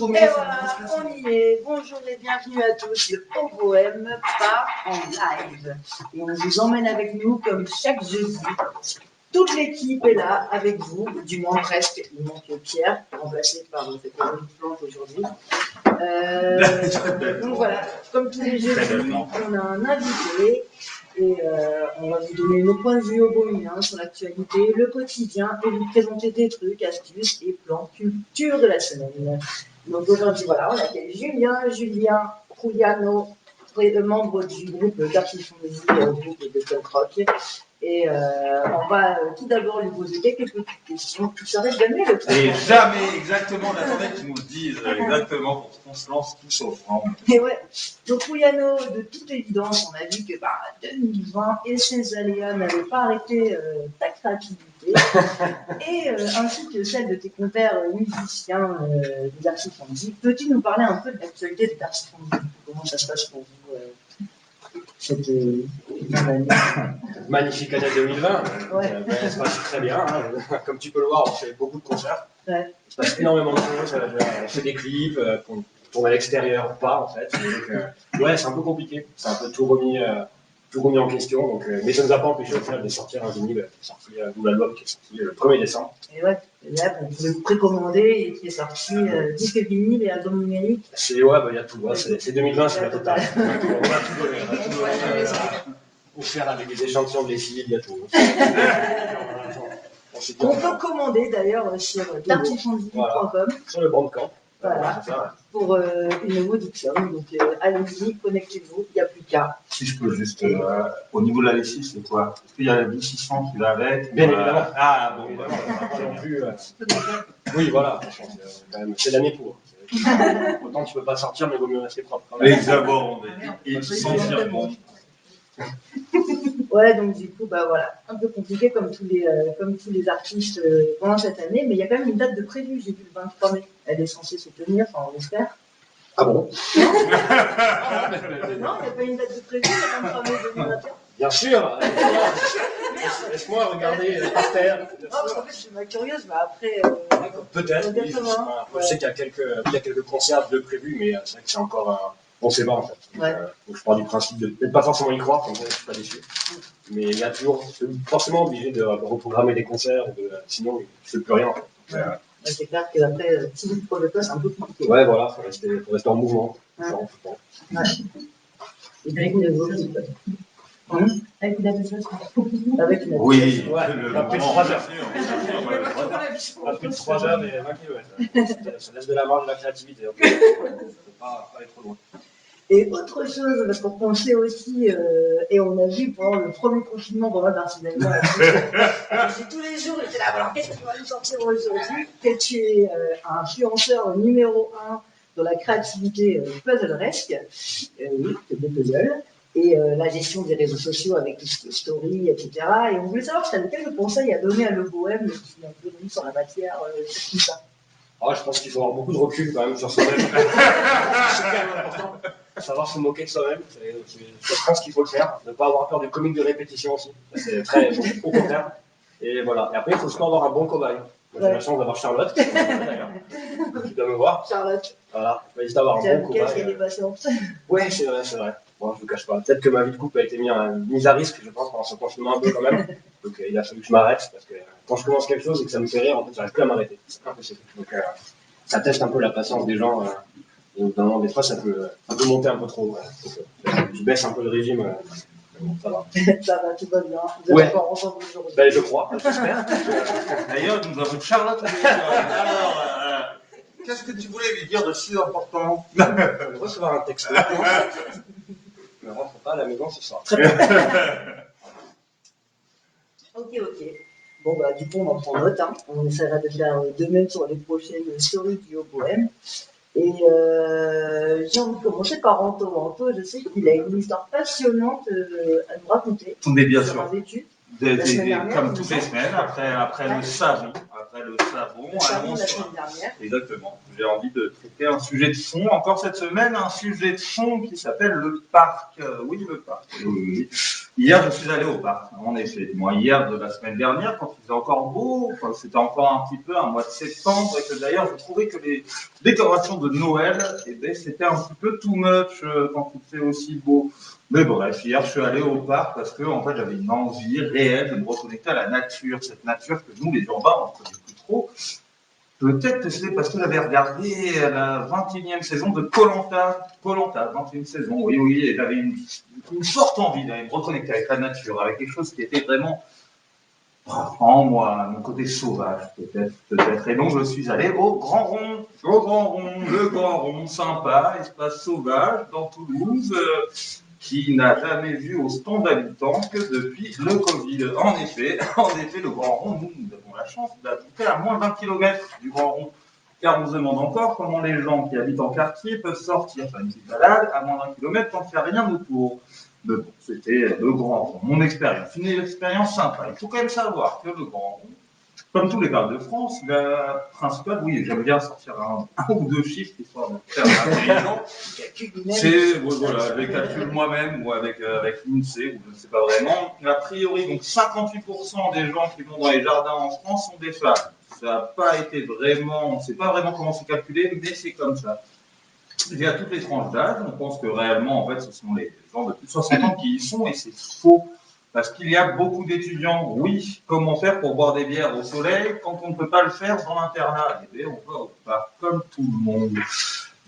Et voilà, on y est. Bonjour et bienvenue à tous. Le Oboem part en live. Et on vous emmène avec nous comme chaque jeudi. Toute l'équipe est là avec vous, du moins presque. Il manque Pierre, remplacé par cette plante aujourd'hui. Donc voilà, comme tous les jeudis, on a un invité. Et on va vous donner nos points de vue oboïens sur l'actualité, le quotidien, et vous présenter des trucs, astuces et plans culture de la semaine. Donc aujourd'hui, voilà, on accueille Julien Trouillano, membre du groupe d'Archifondesie, groupe de punk rock. Et on va tout d'abord lui poser quelques petites questions. Tu saurais jamais le temps. Et jamais, exactement, on attendait qu'ils nous le disent exactement pour qu'on se lance tous ensemble. Et ouais, donc Trouillano, de toute évidence, on a vu que 2020 et ses aléas n'avaient pas arrêté ta créativité, et ainsi que celle de tes compères musiciens des Archifondesie. Peux-tu nous parler un peu de l'actualité des Archifondesie? Comment ça se passe pour vous cette année? Magnifique année 2020, Ouais. Ça se passe très bien, hein. Comme tu peux le voir, on fait beaucoup de concerts, Ouais. il se passe énormément de choses, on fait des clips, on tourne à l'extérieur, pas en fait, donc, ouais c'est un peu compliqué, c'est un peu tout remis en question, donc, mais ça ne nous a pas empêché au final de sortir un vinyle qui est sorti, un nouvel album qui est sorti le 1er décembre. Et ouais, là, vous pouvez vous précommander et qui est sorti disque vinyle et album numérique. C'est, ouais, il y a tout, ouais, c'est 2020, c'est la totale. On a tout donné, on faire avec des échantillons de lessive, il y a tout. On peut commander d'ailleurs sur archifondesie.com. Sur le Bandcamp. Voilà, pour une modique somme. Donc allez-y, connectez-vous, il n'y a plus qu'à. Si je peux juste, au niveau de la lessive, c'est quoi? Est-ce qu'il y a la D600 qui va avec? Bien évidemment. Ah bon, pas non plus. Oui, voilà, c'est l'année pour. Autant tu peux pas sortir, mais il vaut mieux rester propre. les abords, ils sentir bon. Ouais, donc du coup, voilà, un peu compliqué comme tous les artistes pendant cette année, mais il y a quand même une date de prévue, j'ai vu le 23 mai. Elle est censée se tenir, enfin on l'espère. Ah bon? Non, il n'y a pas une date de prévue le 23 mai 2021. Bien sûr. Laisse-moi regarder par terre. Parce qu'en fait, je suis ma curieuse, mais après. Peut-être. Oui, je sais qu'il y a quelques concerts de prévus, mais c'est vrai que c'est encore. On ne sait pas en fait. Donc, je pars du principe de peut-être pas forcément y croire, comme ça je ne suis pas déçu. Mais il y a toujours forcément obligé de reprogrammer des concerts, sinon il ne fait plus rien en fait. C'est clair qu'après, si vous ne prenez pas, c'est un peu compliqué. Ouais, voilà, il faut rester en mouvement. Et avec une évolution. Avec une adaptation. Oui, plus de 3 heures. Plus de 3 heures et 20 km. Ça laisse de la marge de la créativité. Il ne faut pas aller trop loin. Et autre chose, parce qu'on pensait aussi, et on a vu pendant le premier confinement, moi personnellement, tous les jours, j'étais là, alors qu'est-ce que tu vas nous sortir aujourd'hui? Que tu es un influenceur numéro 1 dans la créativité puzzleresque, oui, de puzzle, et la gestion des réseaux sociaux avec tout ce qui est story, etc. Et on voulait savoir si tu avais quelques conseils à donner à l'Oboem qui est un peu sur la matière, sur tout ça. Ah, je pense qu'il faut avoir beaucoup de recul quand même sur soi-même. C'est quand même important. Savoir se moquer de soi-même, je pense qu'il faut le faire. Ne pas avoir peur du comique de répétition aussi. C'est très au contraire. Et voilà. Et après, il faut surtout avoir un bon cobaye. J'ai la chance d'avoir Charlotte, d'ailleurs, qui doit me voir. Charlotte. Voilà. Il faut juste avoir un bon cobaye. Qu'elle est patiente. Ouais, c'est vrai. Bon, je ne vous cache pas. Peut-être que ma vie de couple a été mise à risque, je pense, pendant ce confinement un peu quand même. Donc il a fallu que je m'arrête, parce que quand je commence quelque chose et que ça me fait rire, en fait, j'arrive plus à m'arrêter. C'est impossible. Donc ça teste un peu la patience des gens. Et notamment, des fois, ça peut monter un peu trop. Je baisse un peu le régime. Bon, ça va. Ça va, tout va bien. Vous êtes encore ensemble aujourd'hui. Ben, je crois, j'espère. D'ailleurs, nous avons Charlotte. Alors, qu'est-ce que tu voulais lui dire de si important? Je vais recevoir un texto. Ne rentre pas à la maison ce soir. Ok. Bon, du coup, on en prend note. Hein. On essaiera de faire de même sur les prochaines stories du Oboem. Et j'ai envie de commencer par Anto. Anto, je sais qu'il a une histoire passionnante à nous raconter. Mais bien sur sûr. un vécu. Comme toutes les semaines, après le SAVI, après le savon, Le savon allons de la sur semaine dernière. Exactement. J'ai envie de traiter un sujet de fond, encore cette semaine, un sujet de fond qui s'appelle le parc. Oui, le parc. Oui. Hier, je suis allé au parc, en effet. Moi, hier de la semaine dernière, quand il faisait encore beau, enfin, c'était encore un petit peu un mois de septembre, et que d'ailleurs, je trouvais que les décorations de Noël, eh ben, c'était un petit peu too much quand il fait aussi beau. Mais bref, hier, je suis allé au parc parce que, en fait, j'avais une envie réelle de me reconnecter à la nature, cette nature que nous, les urbains, on ne connaît plus trop. Peut-être que c'est parce que j'avais regardé la 21e saison de Koh-Lanta. Koh-Lanta, 21e saison, oui, oui, et j'avais une forte envie d'aller me reconnecter avec la nature, avec quelque chose qui était vraiment en moi, mon côté sauvage, peut-être. Et donc, je suis allé au Grand Rond, le Grand Rond, sympa, espace sauvage dans Toulouse, qui n'a jamais vu autant d'habitants que depuis le Covid. En effet, le Grand Rond, nous avons la chance d'habiter à moins d'1 kilomètre du Grand Rond. Car on se demande encore comment les gens qui habitent en quartier peuvent sortir faire une petite balade à moins d'1 kilomètre tant qu'il n'y a rien autour. Mais bon, c'était le Grand Rond, mon expérience. Une expérience sympa. Il faut quand même savoir que le Grand Rond, comme tous les parcs de France, la principale, oui, j'aime bien sortir un ou deux chiffres histoire de faire intelligent. C'est, voilà, je les calcule moi-même ou avec l'INSEE, ou je ne sais pas vraiment. A priori, donc 58% des gens qui vont dans les jardins en France sont des femmes. Ça n'a pas été vraiment, on ne sait pas vraiment comment c'est calculé, mais c'est comme ça. Il y a toutes les tranches d'âge, on pense que réellement, en fait, ce sont les gens de plus de 60 ans qui y sont, et c'est faux. Parce qu'il y a beaucoup d'étudiants, oui, comment faire pour boire des bières au soleil quand on ne peut pas le faire dans l'internat? Eh bien, on va au parc comme tout le monde.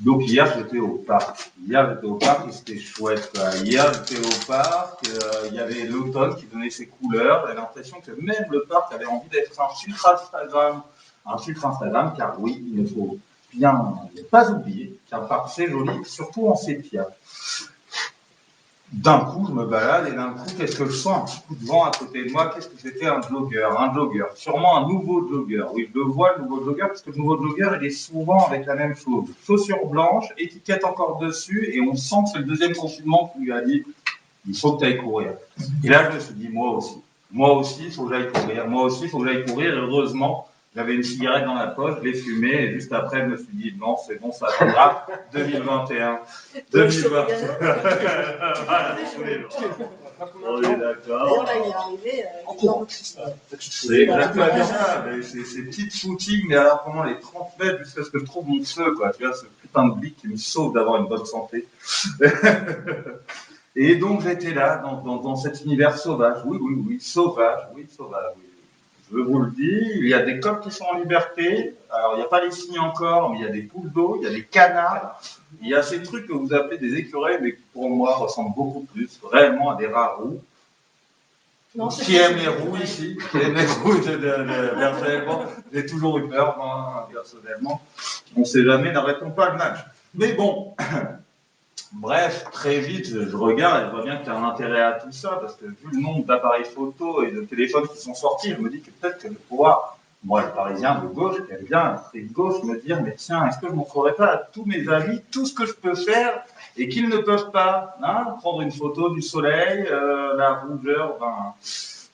Donc hier, j'étais au parc. Et c'était chouette, quoi. Hier, j'étais au parc, il y avait l'automne qui donnait ses couleurs. J'avais l'impression que même le parc avait envie d'être un filtre Instagram. Un filtre Instagram, car oui, il ne faut bien ne pas oublier qu'un parc, c'est joli, surtout en sépia. D'un coup, je me balade et d'un coup, qu'est-ce que je sens? Un petit coup de vent à côté de moi. Qu'est-ce que c'était? Un jogger, sûrement un nouveau jogger. Oui, je le vois, le nouveau jogger, parce que le nouveau jogger, il est souvent avec la même chose. Chaussures blanches, étiquette encore dessus, et on sent que c'est le deuxième confinement qui lui a dit il faut que tu ailles courir. Et là, je me suis dit, moi aussi, il faut que j'aille courir. Moi aussi, il faut que j'aille courir. Et heureusement, j'avais une cigarette dans la poche, je l'ai fumée, et juste après, je me suis dit, non, c'est bon, ça attendra 2021. 2021. Voilà, tous les jours. On est d'accord. D'ailleurs, là, il est arrivé en courant. C'est exactement ça. Ces petites footings, mais alors pendant les 30 mètres jusqu'à ce que je trouve mon feu, quoi. Tu vois, ce putain de bic qui me sauve d'avoir une bonne santé. Et donc, j'étais là, dans cet univers sauvage. Oui, sauvage. Je vous le dis, il y a des coqs qui sont en liberté. Alors, il n'y a pas les cygnes encore, mais il y a des poules d'eau, il y a des canards. Il y a ces trucs que vous appelez des écureuils, mais qui, pour moi, ressemblent beaucoup plus réellement à des rats roux. Non, Qui aime les roux ici? Qui aime les roux personnellement? J'ai toujours eu peur, moi, personnellement. On ne sait jamais, n'arrêtons pas le match. Mais bon, bref, très vite, je regarde et je vois bien qu'il y a un intérêt à tout ça, parce que vu le nombre d'appareils photo et de téléphones qui sont sortis, je me dis que peut-être que je vais pouvoir, moi, le Parisien de gauche, qui aime bien un de gauche, me dire, mais tiens, est-ce que je ne montrerai pas à tous mes amis tout ce que je peux faire et qu'ils ne peuvent pas, hein, prendre une photo du soleil, la rougeur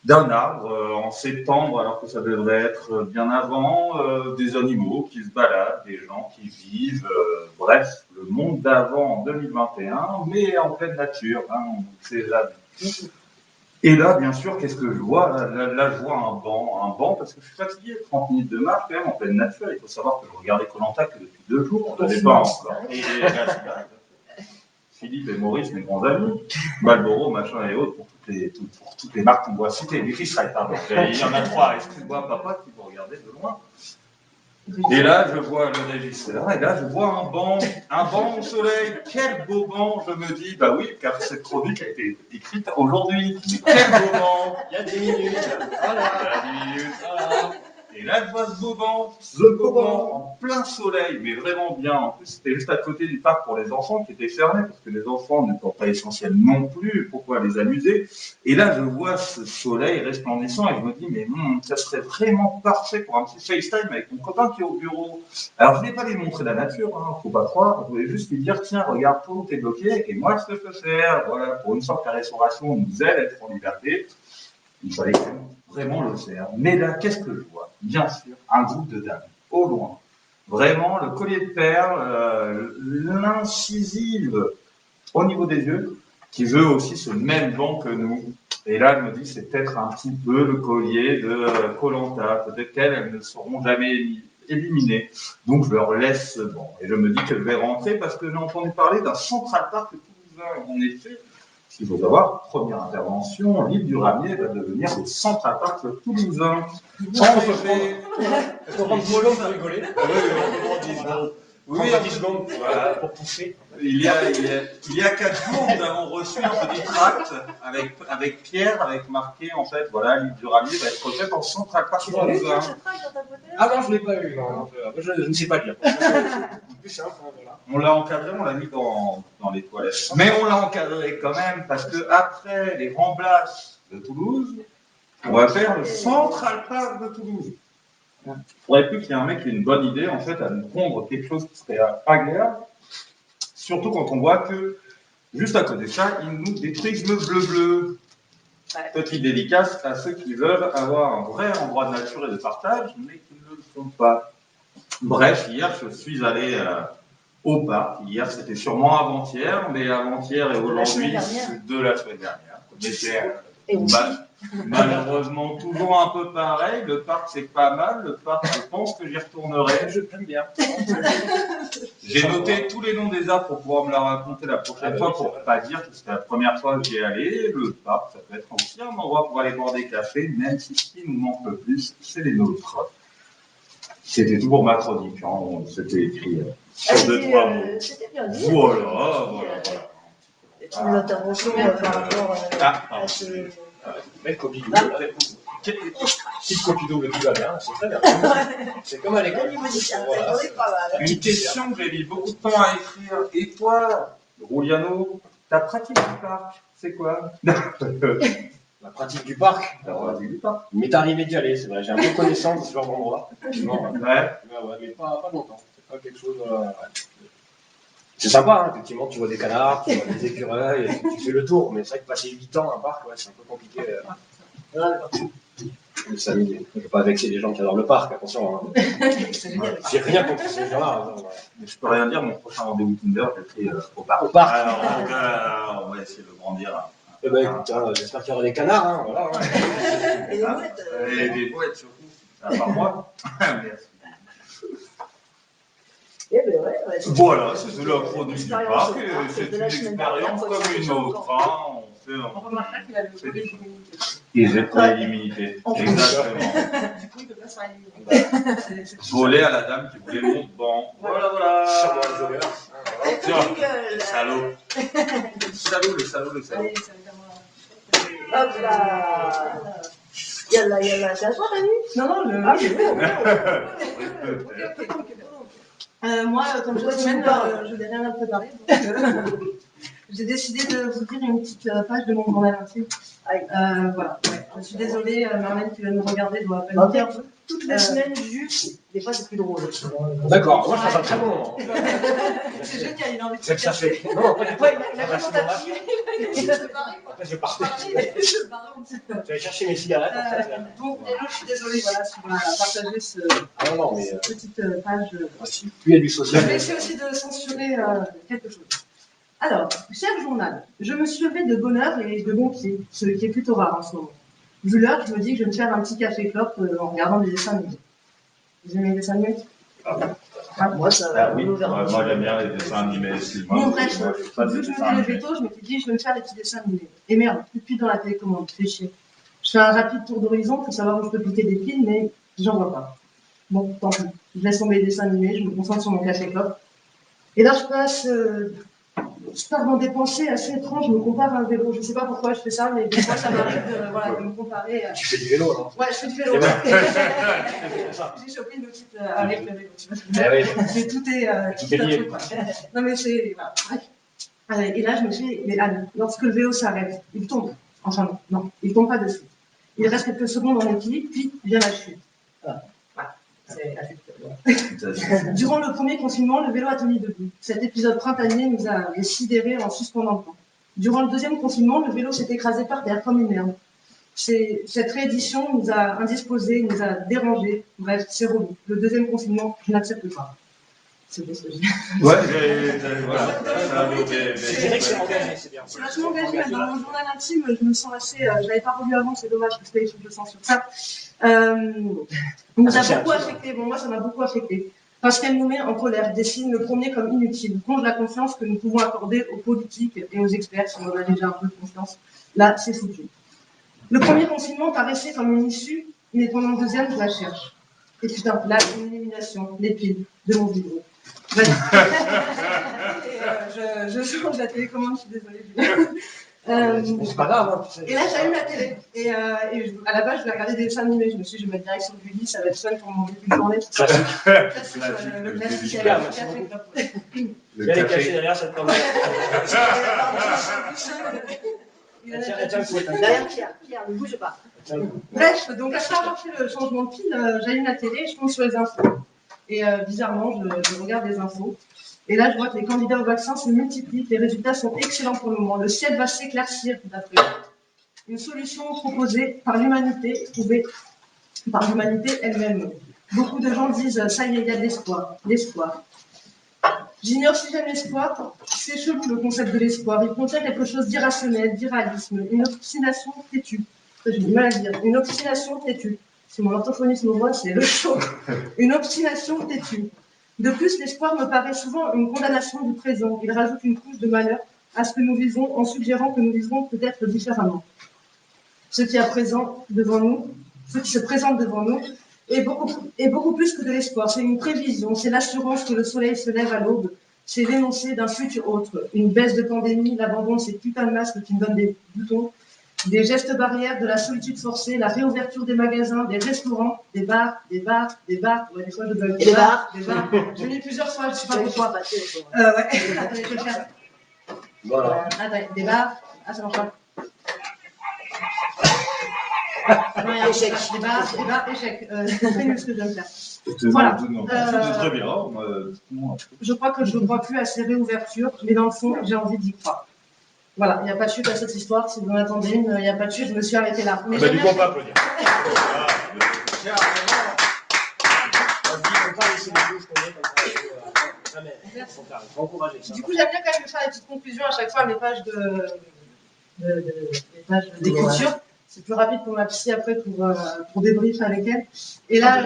d'un arbre en septembre, alors que ça devrait être bien avant, des animaux qui se baladent, des gens qui vivent, bref, le monde d'avant en 2021, mais en pleine nature, hein, on ne sait jamais. Et là, bien sûr, qu'est-ce que je vois? Là, je vois un banc, parce que je suis fatigué, 30 minutes de marche quand même en pleine nature. Il faut savoir que je regardais Koh-Lanta que depuis 2 jours, on n'avait pas encore. Et Philippe et Maurice, mes grands amis, Marlboro, machin et autres, pour toutes les marques qu'on doit citer. Les Israël, pardon. Il y en a 3, excuse-moi, papa, qui vont regarder de loin. Et là, je vois le régisseur, et là, je vois un banc au soleil. Quel beau banc, je me dis. Bah oui, car cette chronique a été écrite aujourd'hui. Quel beau banc. Il y a 10 minutes. Voilà. Voilà. Et là, je vois ce beau banc en plein soleil, mais vraiment bien. En plus, c'était juste à côté du parc pour les enfants qui était fermé, parce que les enfants n'étant pas essentiels non plus, pourquoi les amuser? Et là, je vois ce soleil resplendissant et je me dis, mais ça serait vraiment parfait pour un petit FaceTime avec mon copain qui est au bureau. Alors, je ne vais pas lui montrer la nature, hein, faut pas croire. Je voulais juste lui dire, tiens, regarde, tout est bloqué et moi, ce que je peux faire, voilà, pour une fois que la restauration nous aide à être en liberté, il fallait que vraiment l'océan. Mais là, qu'est-ce que je vois? Bien sûr, un groupe de dames, au loin. Vraiment, le collier de perles, l'incisive au niveau des yeux, qui veut aussi ce même vent que nous. Et là, elle me dit, c'est peut-être un petit peu le collier de Koh-Lanta. Peut-être qu'elles ne seront jamais éliminées. Donc, je leur laisse ce vent. Et je me dis que je vais rentrer parce que j'ai entendu parler d'un Central Park toulousain. En effet, il faut savoir, première intervention, l'île du Ramier va devenir le Central Park toulousain. En effet. Est-ce qu'on prend trop long pour rigoler? Oui, en 10 secondes voilà, pour pousser. Il y a 4 jours, nous avons reçu un petit tract avec Pierre, avec marqué en fait, voilà, l'île du Ramier va être refaite en Central Park toulousain. Ah non, je ne l'ai pas eu. Non, je ne sais pas lire. C'est plus simple, hein, voilà. On l'a encadré, on l'a mis dans les toilettes. Mais on l'a encadré quand même parce que après les Ramblas de Toulouse, on va faire le Central Park de Toulouse. Il ne faudrait plus qu'il y ait un mec qui ait une bonne idée en fait à nous pondre quelque chose qui serait agréable. Surtout quand on voit que juste à côté de ça, ils nous détruisent le bleu-bleu. Ouais. Petite dédicace à ceux qui veulent avoir un vrai endroit de nature et de partage, mais qui ne le sont pas. Bref, hier, je suis allé au parc. Hier, c'était sûrement avant-hier, mais avant-hier et aujourd'hui, de la semaine dernière. Malheureusement, toujours un peu pareil. Le parc, c'est pas mal. Le parc, je pense que j'y retournerai. Je t'aime bien. J'ai noté tous les noms des arbres pour pouvoir me la raconter la prochaine fois, pour ne pas dire que c'était la première fois que j'y allais. Le parc, ça peut être aussi un endroit pour aller boire des cafés, même si ce qui nous manque le plus, c'est les nôtres. C'était tout pour ma chronique, hein. C'était écrit sur 2-3 mots. C'était bien dit. Voilà. Et toutes les interventions par rapport à ce... Belle copie double. Petite copie double qui va bien, c'est très bien. C'est comme à l'école. Une question que j'ai mis beaucoup de temps à écrire. Et toi, Rouliano, ta pratique du parc, c'est quoi? La pratique du parc. Il m'est arrivé d'y aller, c'est vrai. J'ai un peu connaissance de ce genre d'endroit. Ouais, mais pas longtemps. C'est pas quelque chose. C'est sympa, hein, effectivement. Tu vois des canards, tu vois des écureuils, tu fais le tour. Mais c'est vrai que passer 8 ans à un parc, ouais, c'est un peu compliqué. S'amuser. Je ne veux pas vexer les gens qui adorent le parc, attention. Hein. J'ai rien contre ces gens-là. Je peux rien dire, mon prochain rendez-vous Tinder, je l'ai pris au parc. Au parc. Alors, on va essayer de grandir. Eh ben écoute, j'espère qu'il y aura des canards, hein, voilà. Et des mouettes. Et des mouettes surtout. À part moi. Merci. Eh ben ouais, voilà, c'est de la chronique du parc. C'est une expérience comme une autre. Hein. On remarquera qu'il a le volet d'immunité. Et j'ai pris l'immunité. Exactement. Du coup, il ne peut pas se faire éliminer. Voler à la dame qui voulait mon banc. Voilà. Sûrement le voleur. Le salaud. Le salaud. Allez, ça va faire moi. Hop là. Yalla. C'est à toi, Dani? Non, Ah, c'est bon. Moi, comme chaque semaine, je n'ai rien à préparer. Donc, j'ai décidé de vous dire une petite page de mon journal intime. Voilà. Je suis désolée, Marlène qui va nous regarder doit pas nous dire. Toutes les semaines, juste, des fois c'est plus drôle. D'accord, moi je trouve ça très bon. C'est génial, il a envie de C'est que ça fait. Non, il a vraiment tapé. Après, je partais. J'allais chercher mes cigarettes. Donc, Hello, je suis désolée, voilà, si on a partagé cette petite page. Plus il y a du social. Je vais essayer aussi de censurer quelque chose. Alors, cher journal, je me suis levé de bonne heure et de bon pied, ce qui est plutôt rare en ce moment. Vu l'heure, je me dis que je vais me faire un petit café clope en regardant des dessins animés. Vous aimez les dessins animés? Moi, ça va. Oui, moi j'aime bien les dessins animés. Bon, bref, vu que je me levais tôt, je m'étais dit, je vais me faire des petits dessins animés. Et merde, tout de suite dans la télécommande, fais chier. Je fais un rapide tour d'horizon pour savoir où je peux piquer des fils, mais j'en vois pas. Bon, tant pis. Je laisse tomber les dessins animés, je me concentre sur mon café clope. Et là, je pars dans des pensées assez étranges, je me compare à un vélo. Je ne sais pas pourquoi je fais ça, mais des fois, ça m'arrive de me comparer. Tu fais du vélo, là? Ouais, je fais du vélo. J'ai chopé une petite avec le vélo. Mais tout est un truc. Non, mais c'est. Voilà. Et là, je me suis dit, mais Anne, lorsque le vélo s'arrête, il tombe. Enfin, non, il ne tombe pas dessus. Il reste quelques secondes en équilibre, puis vient la chute. Voilà. Durant le premier confinement, le vélo a tenu debout. Cet épisode printanier nous a sidérés en suspendant le temps. Durant le deuxième confinement, le vélo s'est écrasé par terre comme une merde. Cette réédition nous a indisposés, nous a dérangés. Bref, c'est relou. Le deuxième confinement, je n'accepte pas. C'est ce que je dis. Ouais, voilà. Je dirais que c'est engagé, c'est bien. C'est vachement engagé. Dans mon journal intime, je me sens assez. Je l'avais pas relu avant, c'est dommage parce que je le sens sur ça. Nous a beaucoup affecté. Bon, moi, ça m'a beaucoup affecté. Parce qu'elle nous met en colère, dessine le premier comme inutile, contre la confiance que nous pouvons accorder aux politiques et aux experts, si on en a déjà un peu de confiance. Là, c'est foutu. Le premier confinement paraissait comme une issue, mais pendant le deuxième, je la cherche. Et putain, là, une élimination, les piles de mon vidéo. Bref. Je change la télécommande, je suis désolée. C'est pas grave, hein. Et là, j'allume la télé. Et à la base, je voulais regarder des dessins animés. Je me suis dit, je vais mettre direct sur le Gulli, ça va être fun pour mon début de journée. Classique. Le classique. Il y a les cachés derrière cette caméra. Derrière Pierre, ne bouge pas. Bref, donc après avoir fait le changement de pile, j'allume la télé et je tombe sur les infos. Et bizarrement, je regarde les infos. Et là, je vois que les candidats au vaccin se multiplient, les résultats sont excellents pour le moment. Le ciel va s'éclaircir d'après une solution proposée par l'humanité, trouvée par l'humanité elle-même. Beaucoup de gens disent ça y est, il y a de l'espoir. L'espoir. J'ignore si j'aime l'espoir. C'est chelou le concept de l'espoir. Il contient quelque chose d'irrationnel, d'irréalisme, une obstination têtue. J'ai du mal à dire. Une obstination têtue. Si mon orthophonisme voit, c'est le chaud. Une obstination têtue. De plus, l'espoir me paraît souvent une condamnation du présent. Il rajoute une couche de malheur à ce que nous vivons en suggérant que nous vivrons peut-être différemment. Ce qui se présente devant nous est beaucoup plus que de l'espoir. C'est une prévision, c'est l'assurance que le soleil se lève à l'aube, c'est l'énoncé d'un futur autre. Une baisse de pandémie, l'abandon de ces putains de masques qui me donnent des boutons, des gestes barrières, de la solitude forcée, la réouverture des magasins, des restaurants, des bars. Ouais, des fois, je bug. Des bars. J'ai mis plusieurs fois, je sais pas pourquoi. Ouais. Attendez, je vais le faire. Voilà. Attendez, des bars. Ah, ça marche pas. Échec. Des bars, échec. C'est mieux ce que je viens de faire. Voilà. Voilà. Très bien. Je crois que je ne crois plus à ces réouvertures, mais dans le fond, j'ai envie d'y croire. Voilà, il n'y a pas de chute à cette histoire. Si vous en attendez une, il n'y a pas de chute, je me suis arrêtée là. Mais Du coup, on peut applaudir. Du coup, j'aime bien quand même faire des petites conclusions à chaque fois à mes pages d'écriture. C'est plus rapide pour ma psy après pour débriefer avec elle. Et là,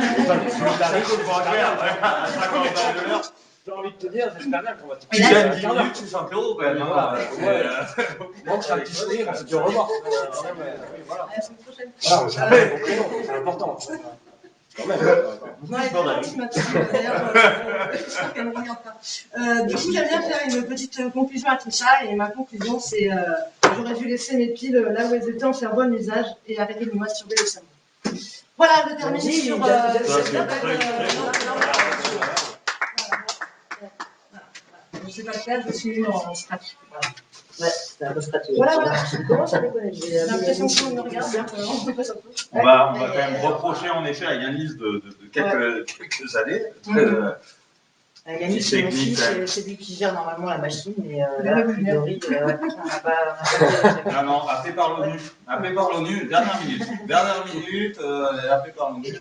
j'ai envie de te dire, j'espère bien qu'on va te Tu gagnes 10 minutes, c'est 5 € quand même. Donc, c'est un petit sourire, on se dit au revoir. à la semaine prochaine. C'est important. Quand même. Non, elle est très gentille, ma psy, d'ailleurs, j'espère qu'elle ne regarde pas. Du coup, j'aime bien faire une petite conclusion à tout ça. Et ma conclusion, c'est j'aurais dû laisser mes piles là où elles étaient, en faire bon usage et arrêter de me masturber le cerveau. Voilà, je termine sur. C'est pas le cas, je suis nulle en scratch. Ouais, c'est un peu scratché. Voilà. Comment ça déconne? J'ai l'impression que tout le monde me regarde bien. On va quand même reprocher en effet à Yanis de quelques années. Yanis, c'est mon fils, c'est lui qui gère normalement la machine, mais là, a priori, on n'a pas. Non, appelé par l'ONU, dernière minute, appelé par l'ONU.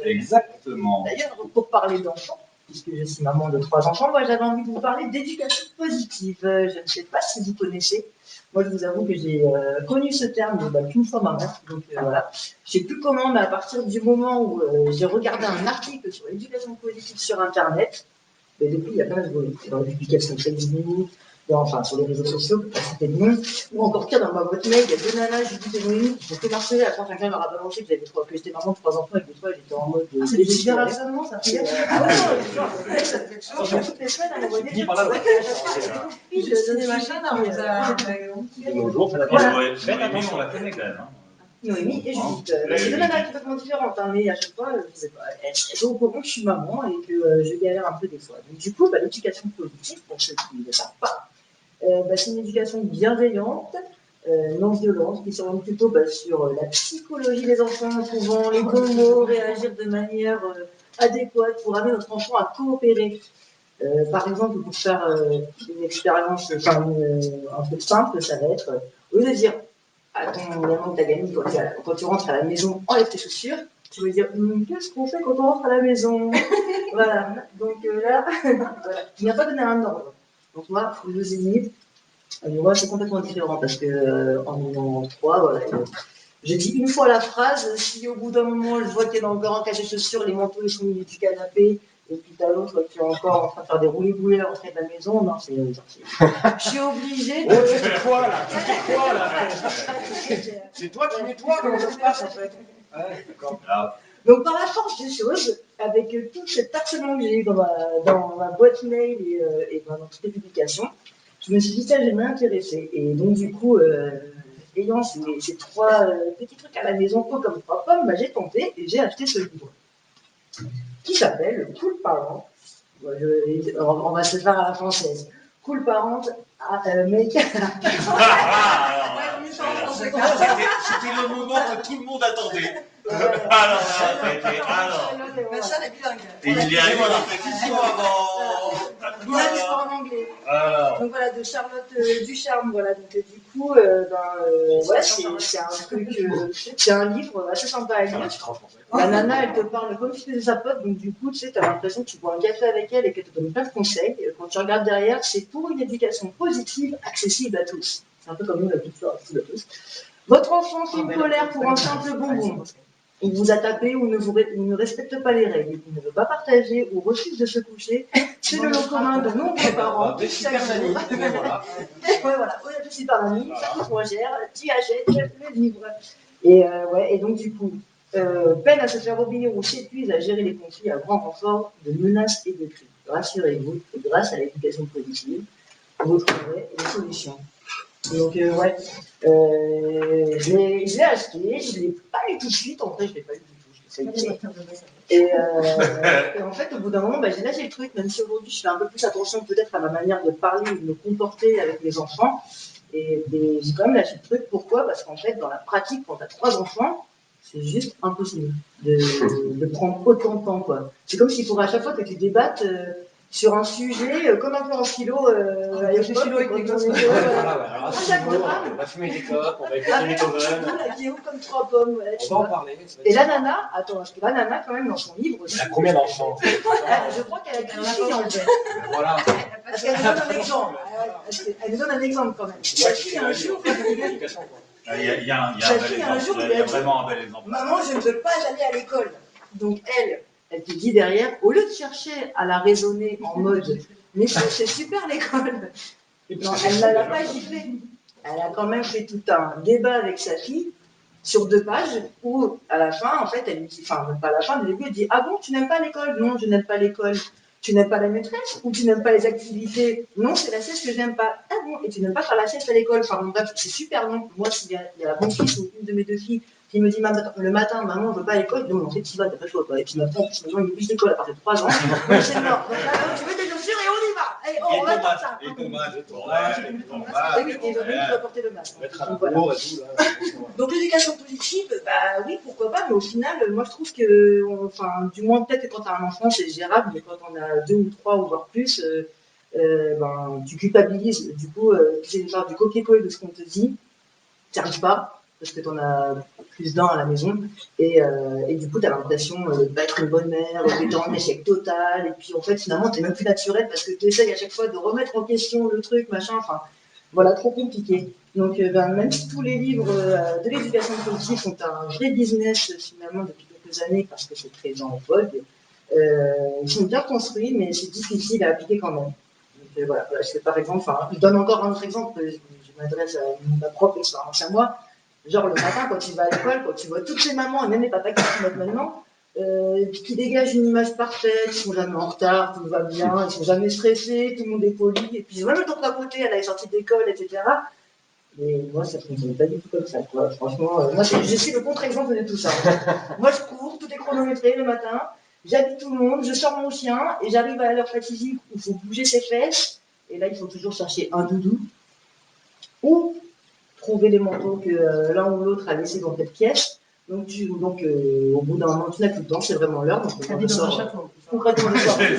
Exactement. D'ailleurs, pour parler d'enfants, puisque je suis maman de 3 enfants, moi j'avais envie de vous parler d'éducation positive. Je ne sais pas si vous connaissez. Moi, je vous avoue que j'ai connu ce terme qu'une fois maman. Donc voilà. Je ne sais plus comment, mais à partir du moment où j'ai regardé un article sur l'éducation positive sur Internet, et depuis, il y a plein de publications Facebook, sur les réseaux sociaux, c'était de nom, ou encore pire, dans ma boîte mail, il y a 2 nanas, Judith et Noémie, qui ont fait marcher. Après, quelqu'un leur a balancé que j'étais maman de 3 enfants, et que des fois, j'étais en mode. C'est du cyberharcèlement, ça fait. Ah ouais, ça fait chaud. Toutes les semaines, elle envoyait des des machins, De nos jours, c'est la Noémie, on la connaît quand même. Noémie et Judith. C'est 2 nanas complètement différentes, mais à chaque fois, je sais pas, elles sont au courant que je suis maman et que je galère un peu des fois. Donc, du coup, l'éducation positive, pour ceux qui ne le savent pas, c'est une éducation bienveillante, non violente, qui s'oriente plutôt sur la psychologie des enfants, en trouvant les bons mots, réagir de manière adéquate pour amener notre enfant à coopérer. Par exemple, pour faire une expérience un peu simple, ça va être, au lieu de dire à ton maman que t'as gagné quand tu rentres à la maison, enlève tes chaussures. Tu veux dire, qu'est-ce qu'on fait quand on rentre à la maison? Voilà. Donc là, voilà. Il n'a pas donné un ordre. Donc moi, pour les limites, moi c'est complètement différent parce que en 3, voilà. Je dis une fois la phrase, si au bout d'un moment je vois qu'elle est encore en cachette de chaussures, les manteaux ils sont au milieu du canapé, et puis t'as l'autre qui est encore en train de faire des roulés-boulés à l'entrée de la maison, non, c'est sorti. Je suis obligée de. Oh, tu fais quoi là? Tu fais quoi là? C'est toi qui nettoies? Comment ça se passe en fait? Ouais, d'accord. Donc, par la force des choses, avec tout cet harcèlement que j'ai eu dans ma boîte mail et dans toutes les publications, je me suis dit, ça, je vais m'intéresser. Et donc, du coup, ayant ces 3 petits trucs à la maison, peu comme 3 pommes, bah, j'ai tenté et j'ai acheté ce livre qui s'appelle Cool Parent. On va se faire à la française. Cool Parent, make. C'était le moment que tout le monde attendait. Alors, ça a été. Mais ça, elle est bilingue. Et il y a eu une répétition avant. Il a des en anglais. Alors. Donc voilà, de Charlotte Ducharme, voilà. Donc du coup, ouais, c'est un truc, c'est un livre assez sympa à lire. La nana, elle te parle comme si c'était sa pote, donc du coup, tu sais, t'as l'impression que tu bois un café avec elle et qu'elle te donne plein de conseils. Quand tu regardes derrière, c'est pour une éducation positive, accessible à tous. C'est un peu comme nous, la culture accessible à tous. Votre enfant fait une colère pour un simple bonbon. Il vous a tapé ou il ne respecte pas les règles, il ne veut pas partager ou refuse de se coucher. C'est le lot commun de nombreux parents. Super Nanny. Voilà. Ouais, voilà, on a tous Super Nanny, ça coûte moins cher, tu achètes le livre. Et, ouais, et donc, du coup, peine à se faire obéir ou s'épuise à gérer les conflits à grand renfort de menaces et de cris. Rassurez-vous, grâce à l'éducation positive, vous trouverez des solutions. Donc, ouais, je l'ai acheté, je ne l'ai pas lu tout de suite, en vrai, je ne l'ai pas lu du tout, et en fait, au bout d'un moment, j'ai lâché le truc, même si aujourd'hui, je fais un peu plus attention peut-être à ma manière de parler ou de me comporter avec mes enfants, et j'ai quand même lâché le truc. Pourquoi? Parce qu'en fait, dans la pratique, quand tu as 3 enfants, c'est juste impossible de prendre autant de temps, quoi. C'est comme s'il faudrait à chaque fois que tu débattes sur un sujet, comme un peu en philo, avec le philo avec les gosses. Alors, on va fumer des clopes, on va écouter Beethoven. Qui est haut comme 3 pommes. Ouais, On va en parler. et la nana, attends, parce que la nana, quand même, dans son livre aussi. Elle a combien d'enfants? Je crois qu'elle a 10 filles, en fait. Voilà. Parce qu'elle nous donne un exemple. Elle nous donne un exemple, quand même. Sa fille, un jour, Il y a vraiment un bel exemple. maman, je ne veux pas aller à l'école. Donc, elle te dit derrière, au lieu de chercher à la raisonner en mode, mais si, c'est super l'école. Non, elle ne l'a pas giflé. Elle a quand même fait tout un débat avec sa fille sur 2 pages où, à la fin, en fait, elle lui dit, enfin, même pas à la fin, au début, elle dit, ah bon, tu n'aimes pas l'école? Non, je n'aime pas l'école. Tu n'aimes pas la maîtresse ou tu n'aimes pas les activités? Non, c'est la sieste que je n'aime pas. Ah bon, et tu n'aimes pas faire la sieste à l'école? Enfin, bref, c'est super non. Moi, s'il y a mon fils ou une de mes 2 filles qui me dit le matin, maman, je veux pas à l'école, non, en fait, tu vas, t'as pas le choix, quoi. Et puis maintenant, il est plus d'école à partir de 3 ans. Donc c'est mort. Donc là, tu veux tes chaussures et on y va. Allez, on va faire ça. Et ton masque. Et oui, et donc, tu vas porter le masque. Donc, voilà. Donc l'éducation positive, oui, pourquoi pas, mais au final, moi je trouve que, enfin, du moins peut-être que quand tu as un enfant, c'est gérable, mais quand on a 2 ou 3 ou voire plus, tu culpabilises. Du coup, tu sais faire du copier-coller de ce qu'on te dit, tu n'y arrives pas, parce que tu en as plus d'un à la maison, et du coup, tu as l'impression de ne pas être une bonne mère, que tu es en échec total, et puis en fait, finalement, tu n'es même plus naturel, parce que tu essayes à chaque fois de remettre en question le truc, machin, enfin, voilà, trop compliqué. Donc, même si tous les livres de l'éducation positive sont un vrai business finalement depuis quelques années, parce que c'est très en vogue, ils sont bien construits, mais c'est difficile à appliquer quand même. Donc, voilà, par exemple, je donne encore un autre exemple, je m'adresse à ma propre expérience à moi. Genre le matin, quand tu vas à l'école, quand tu vois toutes ces mamans et même les papas qui se mettent maintenant, qui dégagent une image parfaite, ils sont jamais en retard, tout va bien, ils sont jamais stressés, tout le monde est poli, et puis même le temps d'à côté, elle est sortie d'école, etc. Mais moi, ça ne fonctionne pas du tout comme ça, quoi. Franchement, moi, je suis le contre-exemple de tout ça. Moi, je cours, tout est chronométré le matin, j'habille tout le monde, je sors mon chien, et j'arrive à l'heure fatidique où il faut bouger ses fesses, et là, il faut toujours chercher un doudou, ou trouver les manteaux que l'un ou l'autre a laissés dans cette pièce. Donc, au bout d'un moment, tu n'as plus le temps, c'est vraiment l'heure. Donc, on sort concrètement le soir. Les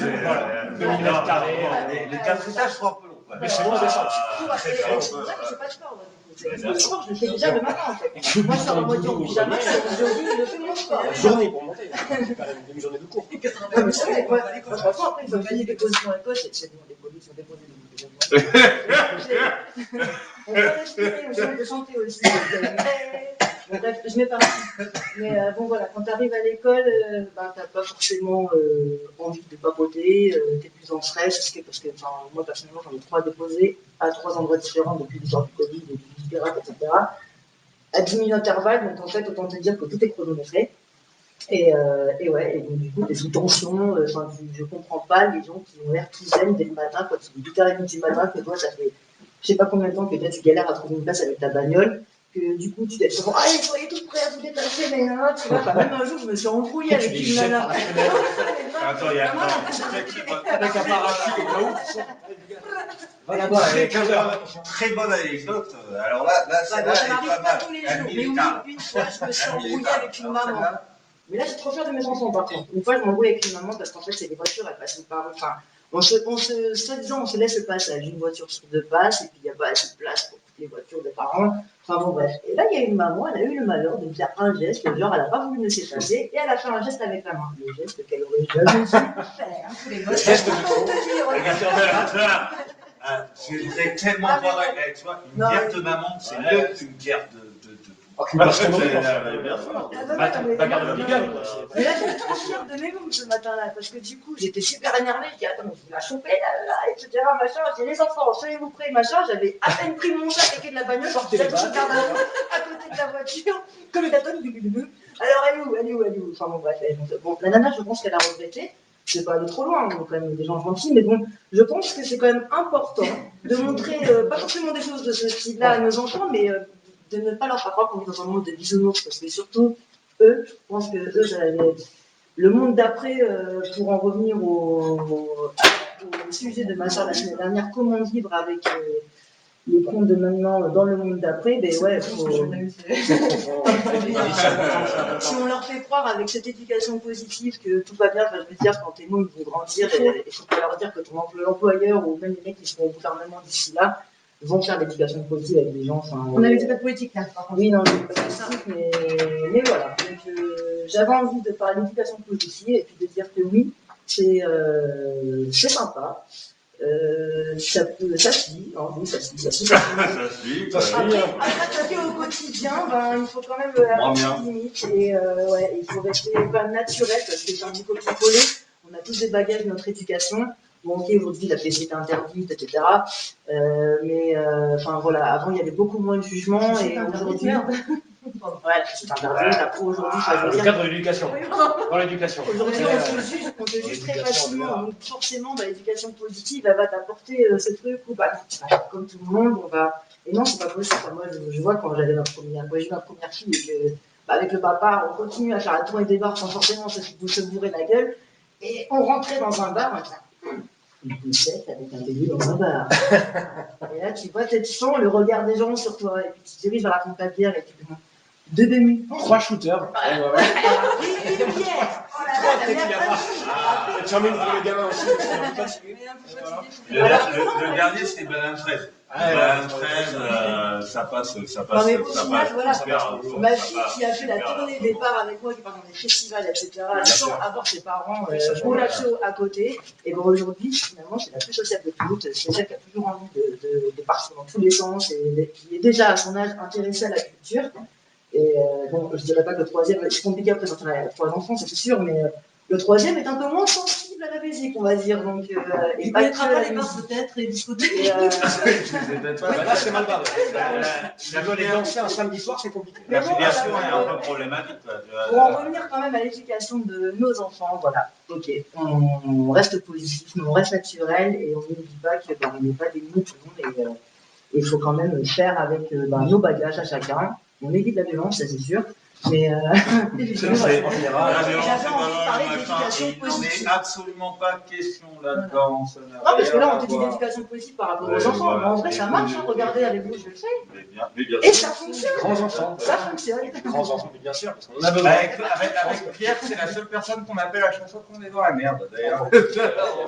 4 étages sont un peu longs. Mais c'est bon, descendre. C'est vrai que c'est pas de sport. Le sport, je le fais déjà le matin, en fait. Moi, je sors en moitié en pyjama, je suis en jogging, je fais mon sport. Une journée pour monter. C'est quand même une demi-journée de cours. Ah, mais ça, mais franchement, après, une fois que j'ai déposé dans la poche, c'est bon, les polices ont déposé des on peut respirer, on peut chanter aussi. Bon, bref, je m'éparpille. Mais bon, voilà, quand tu arrives à l'école, ben, tu n'as pas forcément envie de papoter, tu es plus en stress, parce que moi, personnellement, j'en ai 3 déposés à 3 endroits différents depuis l'histoire du Covid, du virus, etc. À 10 000 intervalles, donc en fait, autant te dire que tout est chronométré. Et ouais, et donc du coup, t'es sous tension, je comprends pas les gens qui ont l'air tout zen dès le matin, quand il est 8h30 du matin, que toi, ça fait je sais pas combien de temps que toi, tu galères à trouver une place avec ta bagnole, que du coup, tu t'es souvent, allez, soyez tous prêts à vous déplacer, mais non, tu vois, même un jour, je me suis embrouillée avec une nana. Attends, il y a Avec un parachute au cas où. Va là-bas, avec 15 heures. Très bonne anecdote. Alors là, Ça celle-là, elle est m'arrive pas pas mal. tous les Elle jours, mais militare. oui, une fois, je me suis embrouillée avec une Alors, maman. celle-là, Mais là, j'ai trop fière de mes enfants, par contre. Une fois, je m'embrouille avec une maman parce qu'en fait, c'est des voitures, elles passent par. Enfin, soi-disant, on se laisse le passage. Une voiture sur 2 passes, et puis il n'y a pas assez de place pour toutes les voitures des parents. Enfin bon, bref. Et là, il y a une maman, elle a eu le malheur de faire un geste, genre, elle n'a pas voulu me laisser passer, et elle a fait un geste avec la main. Le geste qu'elle aurait jamais dû faire. Le geste de trop. Je voudrais tellement Ah, mais voir, ouais. tu vois, une Non, bière mais- de maman, c'est mieux qu'une bière de. Parce que Bagarre de Liga, quoi. Mais là, j'étais trop fière de mes mots ce matin-là, parce que du coup, j'étais super énervée. Je dis, attends, je vais la choper, là, etc. Machin. J'ai les enfants, soyez-vous prêts, machin. J'avais à peine pris mon sac avec de la bagnole, sorti la petite garde à côté de la voiture, comme une attente. Alors, elle est où? Enfin, bon, bref. Bon, la nana, je pense qu'elle a regretté. C'est pas aller trop loin, on est quand même des gens gentils, mais bon, je pense que c'est quand même important de montrer, pas forcément des choses de ce style-là à nos enfants, mais de ne pas leur faire croire qu'on est dans un monde de bisounours, parce que surtout, eux, je pense que eux, le monde d'après, pour en revenir au sujet de ma soeur la semaine dernière, comment vivre avec les comptes de maintenant dans le monde d'après, ben ouais, si on leur fait croire avec cette éducation positive que tout va bien, je veux dire, quand tes mômes vont grandir, il faut pas leur dire que ton employeur ou même les mecs qui seront au gouvernement d'ici là vont faire l'éducation positive avec les gens. On avait dit pas de politique là, par contre. Oui, non, c'est pas ça, mais voilà. Donc, j'avais envie de parler d'éducation positive et puis de dire que oui, c'est sympa. Ça suit, hein, oui, ça suit. Ça suit. Après, attaquer au quotidien, ben, il faut quand même avoir des limites et ouais, il faut rester quand même naturel parce que c'est un petit copier-coller. On a tous des bagages de notre éducation. Bon, ok, aujourd'hui la PC est interdite, etc. Mais enfin voilà, avant il y avait beaucoup moins de jugement et aujourd'hui. Voilà, c'est interdit. Après aujourd'hui, Dans le cadre de l'éducation. Dans l'éducation. Aujourd'hui, on te juge très facilement. Donc, forcément, bah, l'éducation positive, elle va t'apporter ce truc où, bah, comme tout le monde, on va. Et non, c'est pas possible. Enfin, moi, je vois quand j'ai eu ma première fille et que, bah, avec le papa, on continue à faire la tournée des bars sans forcément se bourrer la gueule. Et on rentrait dans un bar, on disait, une poussette avec un bébé dans un bar. Et là, tu vois, tu sens le regard des gens sur toi. Et puis, tu te diriges vers la compte à bière et tu dis, 2 demi. 3 shooters. Une bière. Oh là là, Tu emmènes pour les gamins aussi. Le dernier, c'était banane fraise. Banane fraise, ça passe. Non, mais au final, voilà, ma fille qui a fait la tournée des bars avec moi, qui part dans des festivals, etc., sans avoir ses parents au lasso à côté, et bon, aujourd'hui, finalement, c'est la plus sociable de toutes. C'est celle qui a toujours envie de partir dans tous les sens et qui est déjà à son âge intéressée à la culture. Et bon, je dirais pas que le troisième, c'est compliqué à présenter à 3 enfants, c'est sûr, mais le troisième est un peu moins sensible à la musique, on va dire. Donc, et pas que pas les bars peut-être et discothèques. Là, c'est mal barré. Si tu veux aller danser un samedi soir, c'est compliqué. La filiation est un peu problématique. Pour en revenir quand même à l'éducation de nos enfants, voilà, ok, on reste positif, mais on reste naturel et on ne dit pas que on n'est pas des moutons et il faut quand même faire avec nos bagages à chacun. On évite la violence, ça c'est sûr. Mais C'est- En c'est- général, La violence, j'avais c'est envie de pas parler mal, d'éducation machin, et il positive. n'est absolument pas question là-dedans. Ça n'a non, parce que rien là, à on te dit voir. d'éducation positive par rapport Ouais, aux enfants. voilà. Mais en vrai, ça marche. Hein. Regardez avec vous, je le fais. Mais bien Et sûr. ça fonctionne. grands enfants. Ça fonctionne. Les grands enfants, mais bien sûr, parce qu'on a besoin. Avec Pierre, c'est la seule personne qu'on appelle à chaque fois qu'on est dans la merde, d'ailleurs.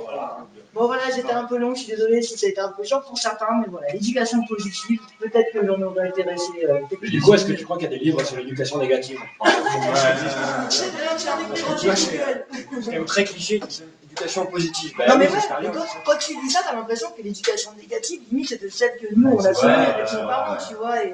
Voilà. Bon, voilà, j'étais un peu long. Je suis désolée si ça a été un peu chiant pour certains. Mais voilà, l'éducation positive, peut-être que j'en aurais intéressé. Mais du coup, est-ce que tu crois qu'il y a des livres sur l'éducation négative? C'est vrai, tu as Tu vois, c'est quand même très cliché, tu sais, éducation positive. Bah, non mais oui, ouais, j'espère mais bien. quand tu dis ça, t'as l'impression que l'éducation négative, limite, c'est de celle que nous, on a connue avec nos parents, tu vois, et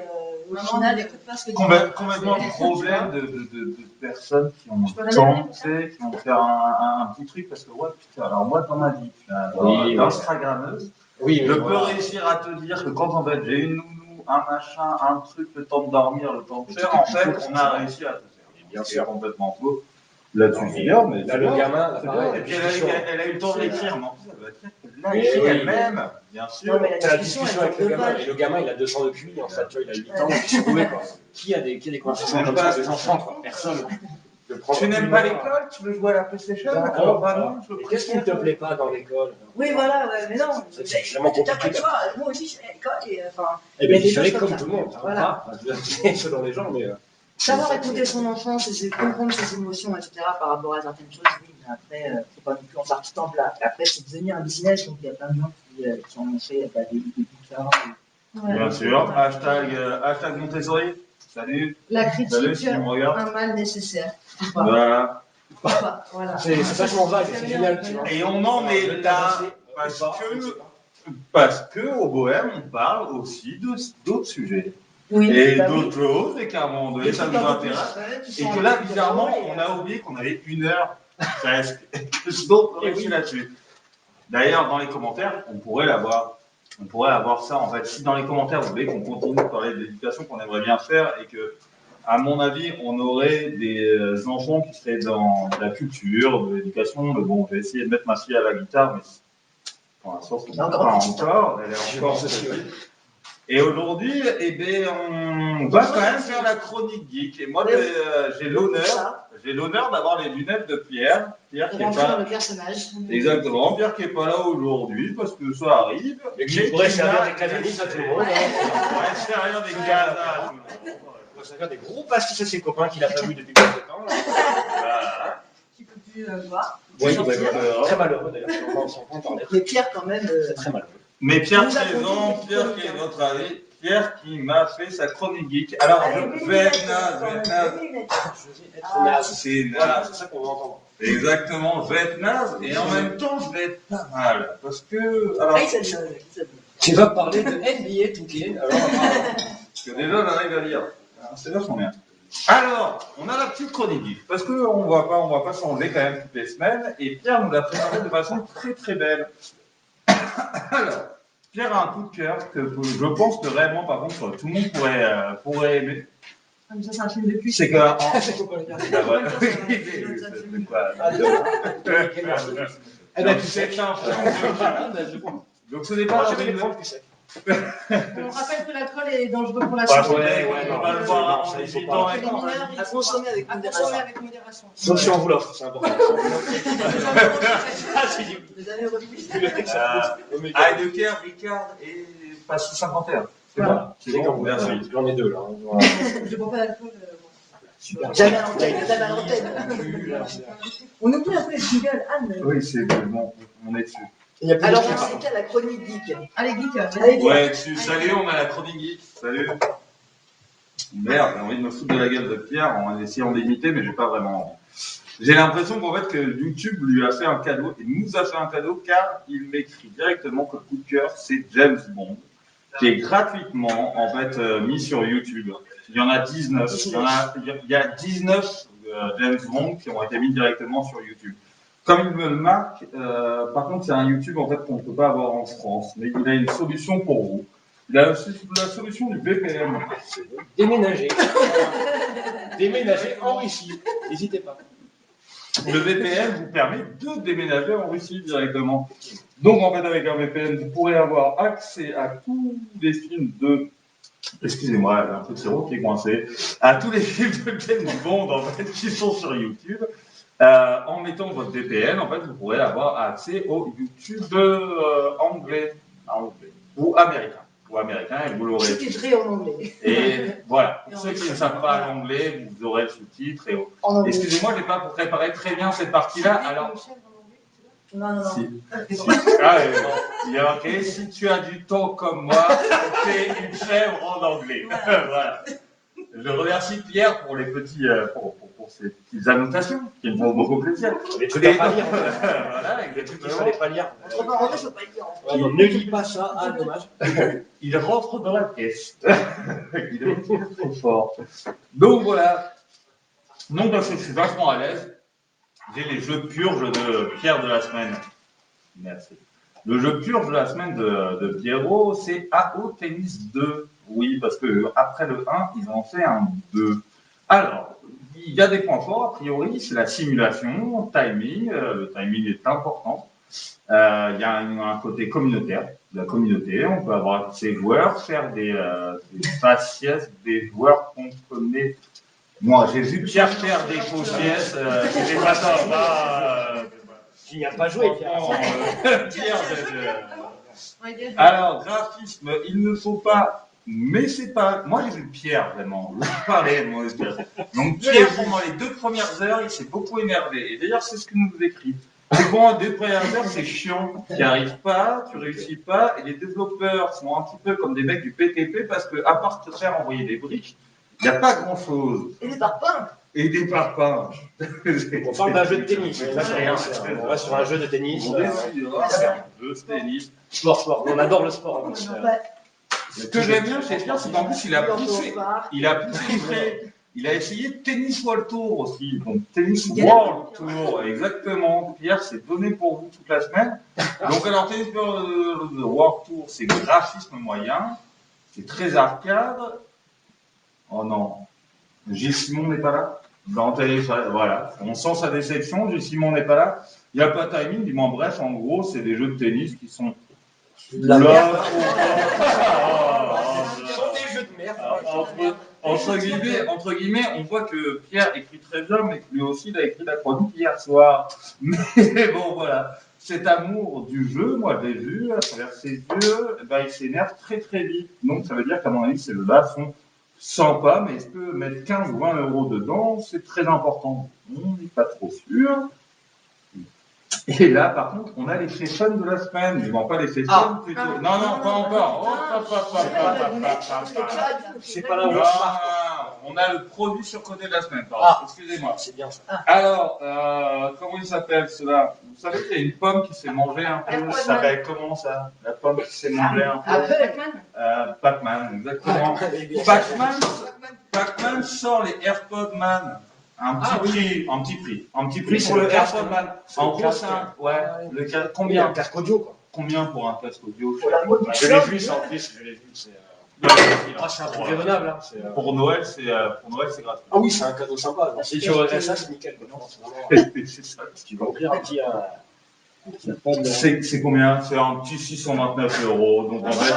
au Maman, final, n'écoute pas ce que tu Complètement le problème de personnes qui ont tenté, qui vont faire un petit truc, parce que ouais, putain, alors moi dans ma vie, Oui, l'Instagrammeuse, Oui, je mais peux voilà. réussir à te dire que quand en fait j'ai une nounou, un machin, un truc, le temps de dormir, le temps de faire, en fait, on a réussi à te faire. Bien C'est sûr. complètement faux. Là-dessus, c'est bien, mais Là, le gamin, là, c'est pareil, bien. Et puis elle a eu le temps de l'écrire, mais en plus, elle doit être Mais écrit oui. elle-même, bien sûr. Non, mais T'as la discussion, discussion elle avec le dure deux gamin, pages. et le gamin il a 200 de QI, en fait, tu vois, il a 8 ans, il s'est trouvé quoi. Qui a des conversations comme ça, des enfants, quoi. Personne. Tu n'aimes pas l'école, tu veux jouer à la PlayStation, alors bah non, je Et qu'est-ce qui ne te plaît pas dans l'école? Oui, voilà, ouais, mais non. C'est vraiment T'as pas compliqué. le choix. Moi aussi, je fais à l'école, et enfin, Eh il y a bien, des il fallait choses comme comme tout ça. le monde, hein, Voilà. pas selon les gens, mais. Savoir écouter son enfant, comprendre ses émotions, etc. par rapport à certaines choses, oui, mais après, faut pas non plus en partir en plat. Après, c'est devenu un business, donc il y a plein de gens qui en ont fait des bouquins. Bien sûr. Hashtag Montessori. Salut. La Salut, critique, si tu me regardes. un mal nécessaire. Voilà. Voilà. C'est vachement vague, c'est génial, tu vois. Et on en est là parce que au Bohème, on parle aussi d'autres sujets. Oui, Et bah oui. d'autres choses, et qu'à un moment donné, ça nous intéresse. Et que là, bizarrement, on a oublié qu'on avait 1 heure presque. Donc, on réussit là-dessus. D'ailleurs, dans les commentaires, on pourrait l'avoir. On pourrait avoir ça. En fait, si dans les commentaires, vous voulez qu'on continue de parler d'éducation, qu'on aimerait bien faire, et que, à mon avis, on aurait des enfants qui seraient dans de la culture, de l'éducation. Mais bon, je vais essayer de mettre ma fille à la guitare, mais pour l'instant, c'est pas encore. Elle est encore petite. Et aujourd'hui, eh bien, on va quand même faire la chronique geek. Et moi, j'ai l'honneur d'avoir les lunettes de Pierre. Pierre qui est Remplir pas le personnage. exactement. Pierre qui est pas là aujourd'hui parce que ça arrive. Mais qui pourrait servir des canalis à tout le monde. Ouais, servir des canalis à tout le monde. Il pourrait servir des gros pastis à ses copains qu'il a pas vu depuis quelque temps. Tu peux plus voir. Oui, très malheureux d'ailleurs. On s'en prend par Mais Pierre, quand même, C'est très malheureux. Mais Pierre Nous avons présent, dit Pierre qui est notre ami, Pierre qui m'a fait sa chronique geek. Alors, je vais être naze, je vais être naze. Être naze. C'est Voilà, naze. c'est ça qu'on va entendre. Exactement, je vais être naze et en même temps je vais être pas mal. Parce que. Alors, Ah, il s'appelle. Tu vas parler de NBA 2K. Alors, parce que déjà j'arrive à lire. C'est vachement bien. Alors, on a la petite chronique geek. Parce qu'on va pas s'enlever quand même toutes les semaines. Et Pierre nous l'a présenté de façon très très belle. Alors, Pierre a un coup de cœur que je pense que réellement, par contre, tout le monde pourrait aimer. Comme ça, c'est un film de cul. C'est que. faut pas le dire. Ah, voilà. C'est quoi Eh ben, tu sais. c'est un film. Donc ce n'est pas un film. On rappelle que l'alcool est dangereux pour la Pas santé. vrai, on va le voir en ça, il faut hésitant. pas. Les mineurs, À consommer avec à modération. consommer avec modération. Sauf si on vous l'offre, c'est important. Les années refusées. Heidecker, Ricard et Passy 51. C'est bon. Voilà. C'est bon, merci. J'en ai 2 là. Voilà. Je bois pas d'alcool. Super. Jamais à l'antenne, jamais à l'antenne. On oublie un peu les jingles, Anne. Oui, c'est bon, on est dessus. Il y a plus Alors, de on s'était à la chronique geek. Allez, geek. Allez, Ouais, dessus. Salut, on a la chronique geek. Salut. Merde, j'ai envie de me foutre de la gueule de Pierre en essayant d'imiter, mais j'ai pas vraiment. J'ai l'impression qu'en fait que YouTube lui a fait un cadeau et nous a fait un cadeau car il m'écrit directement que le coup de cœur c'est James Bond qui est gratuitement en fait mis sur YouTube. Il y en a 19. Il y a 19 James Bond qui ont été mis directement sur YouTube. Comme il me le marque, par contre c'est un YouTube en fait qu'on ne peut pas avoir en France, mais il a une solution pour vous. Il a la solution du VPN. Déménager. Déménager en Russie. N'hésitez pas. Le VPN vous permet de déménager en Russie directement. Donc en fait avec un VPN, vous pourrez avoir accès à tous les films de Excusez-moi, j'ai un petit sirop qui est coincé. À tous les films de James Bond, en fait, qui sont sur YouTube. En mettant votre VPN, en fait, vous pourrez avoir accès au YouTube anglais ou américain, et vous l'aurez. Sous-titré en anglais. Et voilà, pour ceux qui ne savent pas l'anglais, vous aurez le sous-titre. En anglais. Excusez-moi, je n'ai pas préparé très bien cette partie-là. Alors, Non. si. Ah, non. Il y a marqué, si tu as du temps comme moi, fais une chèvre en anglais. Voilà. Je remercie Pierre pour les petits, pour ces petites annotations qui me font beaucoup plaisir. Les trucs à pas lire. Voilà, Les trucs qu'il fallait pas lire. Entre parenthèses, je ne peux pas le dire. Ouais, non, ne lis pas ça, ah dommage. Il rentre dans la pièce. Il est trop fort. Donc voilà. Donc parce que je suis vachement à l'aise, j'ai les jeux purges de Pierre de la semaine. Merci. Le jeu purge de la semaine de Pierrot, c'est AO Tennis 2. Oui, parce que après le 1, ils ont fait un 2. Alors, il y a des points forts, a priori, c'est la simulation, timing, le timing est important. Il y a un côté communautaire, de la communauté, on peut avoir ses joueurs, faire des faciès, des joueurs qu'on connaît. Moi, j'ai vu Pierre faire des faciès, c'était pas ça, Tu n'y as pas joué, Pierre. Alors, graphisme, il ne faut pas. Mais c'est pas. Moi, j'ai vu Pierre vraiment parler, moi. Donc, Pierre, pendant les 2 premières heures, il s'est beaucoup énervé. Et d'ailleurs, c'est ce que nous écrit. C'est pendant les 2 premières heures, c'est chiant. Tu n'y arrives pas, tu réussis pas. Et les développeurs sont un petit peu comme des mecs du PTP parce que, à part te faire envoyer des briques, il n'y a pas grand chose. Et des parpaings. Et des parpaings. On parle d'un jeu de tennis. On va sur un jeu de tennis. C'est un jeu de tennis. Sport. On adore le sport. Ce que j'aime bien chez Pierre, c'est qu'en plus, il a poussé le trait. Il a essayé Tennis World Tour aussi. Donc, Tennis World Tour, exactement. Pierre s'est donné pour vous toute la semaine. Donc, alors, Tennis World Tour, c'est graphisme moyen. C'est très arcade. Oh non. Gilles Simon n'est pas là. Voilà. On sent sa déception. Gilles Simon n'est pas là. Il n'y a pas de timing. Du moins, bref, en gros, c'est des jeux de tennis qui sont là. Entre guillemets, on voit que Pierre écrit très bien, mais que lui aussi, il a écrit la chronique hier soir. Mais bon, voilà. Cet amour du jeu, moi, je l'ai vu à travers ses yeux, il s'énerve très très vite. Donc, ça veut dire qu'à mon avis, ces jeux-là sont sympas, mais est-ce que mettre 15 ou 20 euros dedans, c'est très important? On n'est pas trop sûr. Et là, par contre, on a les sessions de la semaine. Je ne vends pas les sessions plutôt. Non, pas encore. C'est pas là où on a le produit surcoté de la semaine. Pardon. Excusez-moi. C'est bien ça. Alors, comment il s'appelle cela? Vous savez qu'il y a une pomme qui s'est mangée un peu. Ça s'appelle comment ça? La pomme qui s'est mangée un peu. Pac-Man, exactement. Pac-Man sort les AirPods Man. Un petit prix pour le AirPod Man. En gros, ça, le casque, combien? Un casque audio, quoi. Combien pour un casque audio? Je l'ai vu, ça, en plus, c'est un truc raisonnable, hein. Pour Noël, c'est gratuit. Ah oui, c'est un cadeau sympa. Si tu regrettes ça, c'est nickel. C'est ça. Tu vas ouvrir un petit. C'est combien? C'est un petit 629 €. Donc, en fait,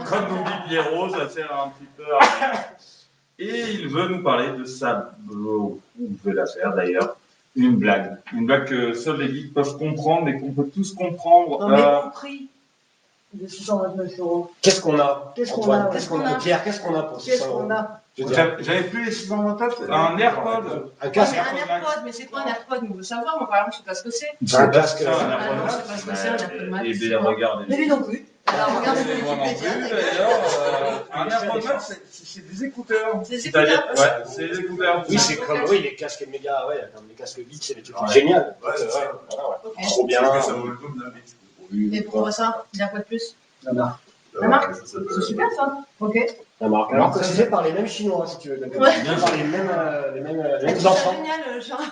comme nous dit Pierrot, ça sert un petit peu à rien. Et il veut nous parler de ça. Vous pouvez la faire d'ailleurs. Une blague que seuls les geeks peuvent comprendre et qu'on peut tous comprendre. Non, mais compris de 629 €. Qu'est-ce qu'on a? Qu'est-ce qu'on a? Pierre, qu'est-ce qu'on a pour 600 €? J'avais plus les 629, un AirPod. Un casque. Un AirPod, mais c'est quoi un AirPod? On veut savoir, moi par exemple, je sais pas ce que c'est. C'est un casque. C'est un AirPod. Je sais pas ce que c'est, un AirPod Max. Eh bien, regardez. Mais lui non plus. Alors, regarde sur Moi non Wikipédia. plus, d'ailleurs. Un AirPod Max, c'est des écouteurs. C'est des écouteurs. Ouais, c'est des écouteurs. Oui, c'est comme les casques méga, comme les casques Beats, c'est des trucs géniaux. Trop bien. Ça vaut le coup de la Et pourquoi ça? Il y a quoi de plus? La marque. La marque? C'est super ça. Ok. La marque. Alors que c'est par les mêmes Chinois, si tu veux. Ouais. Bien par les mêmes C'est enfants. génial, Charles.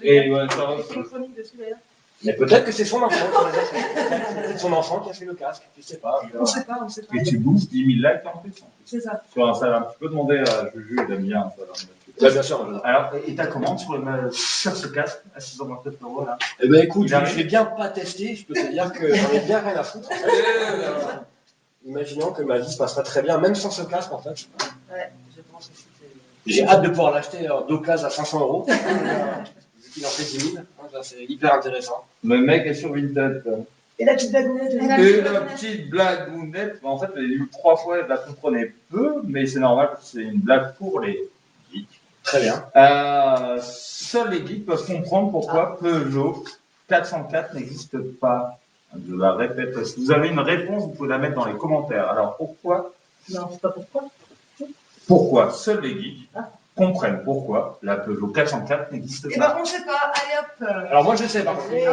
Et ouais, ça va. Il y a une chronique dessus d'ailleurs. Mais peut-être que c'est son enfant qui l'a fait. C'est son enfant qui a fait le casque. Je sais pas. On sait pas. Et tu boostes 10 000 likes en plus. C'est ça. Sur Instagram, tu peux demander à Juju et Damien. Ouais, bien sûr. Alors, et ta commande sur ce casque à 629 € là? Eh ben écoute, je l'ai bien pas testé. Je peux te dire que j'en ai bien rien à foutre. Il imaginant que ma vie se passera très bien, même sans ce casque en fait. Ouais, je pense aussi que J'ai hâte de pouvoir l'acheter d'occasion à 500 €. Vu qu'il en fait 10 000. Ça, c'est hyper intéressant. Le mec est sur Vinted. Et la petite bagounette, Et la petite blagounette, en fait, elle est lue 3 fois, elle la comprenait peu, mais c'est normal, c'est une blague pour les geeks. Très bien. Seuls les geeks peuvent comprendre pourquoi Peugeot 404 n'existe pas. Je la répète, si vous avez une réponse, vous pouvez la mettre dans les commentaires. Alors pourquoi Non, c'est pas pourquoi. Pourquoi seuls les geeks comprennent pourquoi la Peugeot 404 n'existe Eh pas. ben, on sait pas. Allez hop. Alors moi je sais par contre. Et-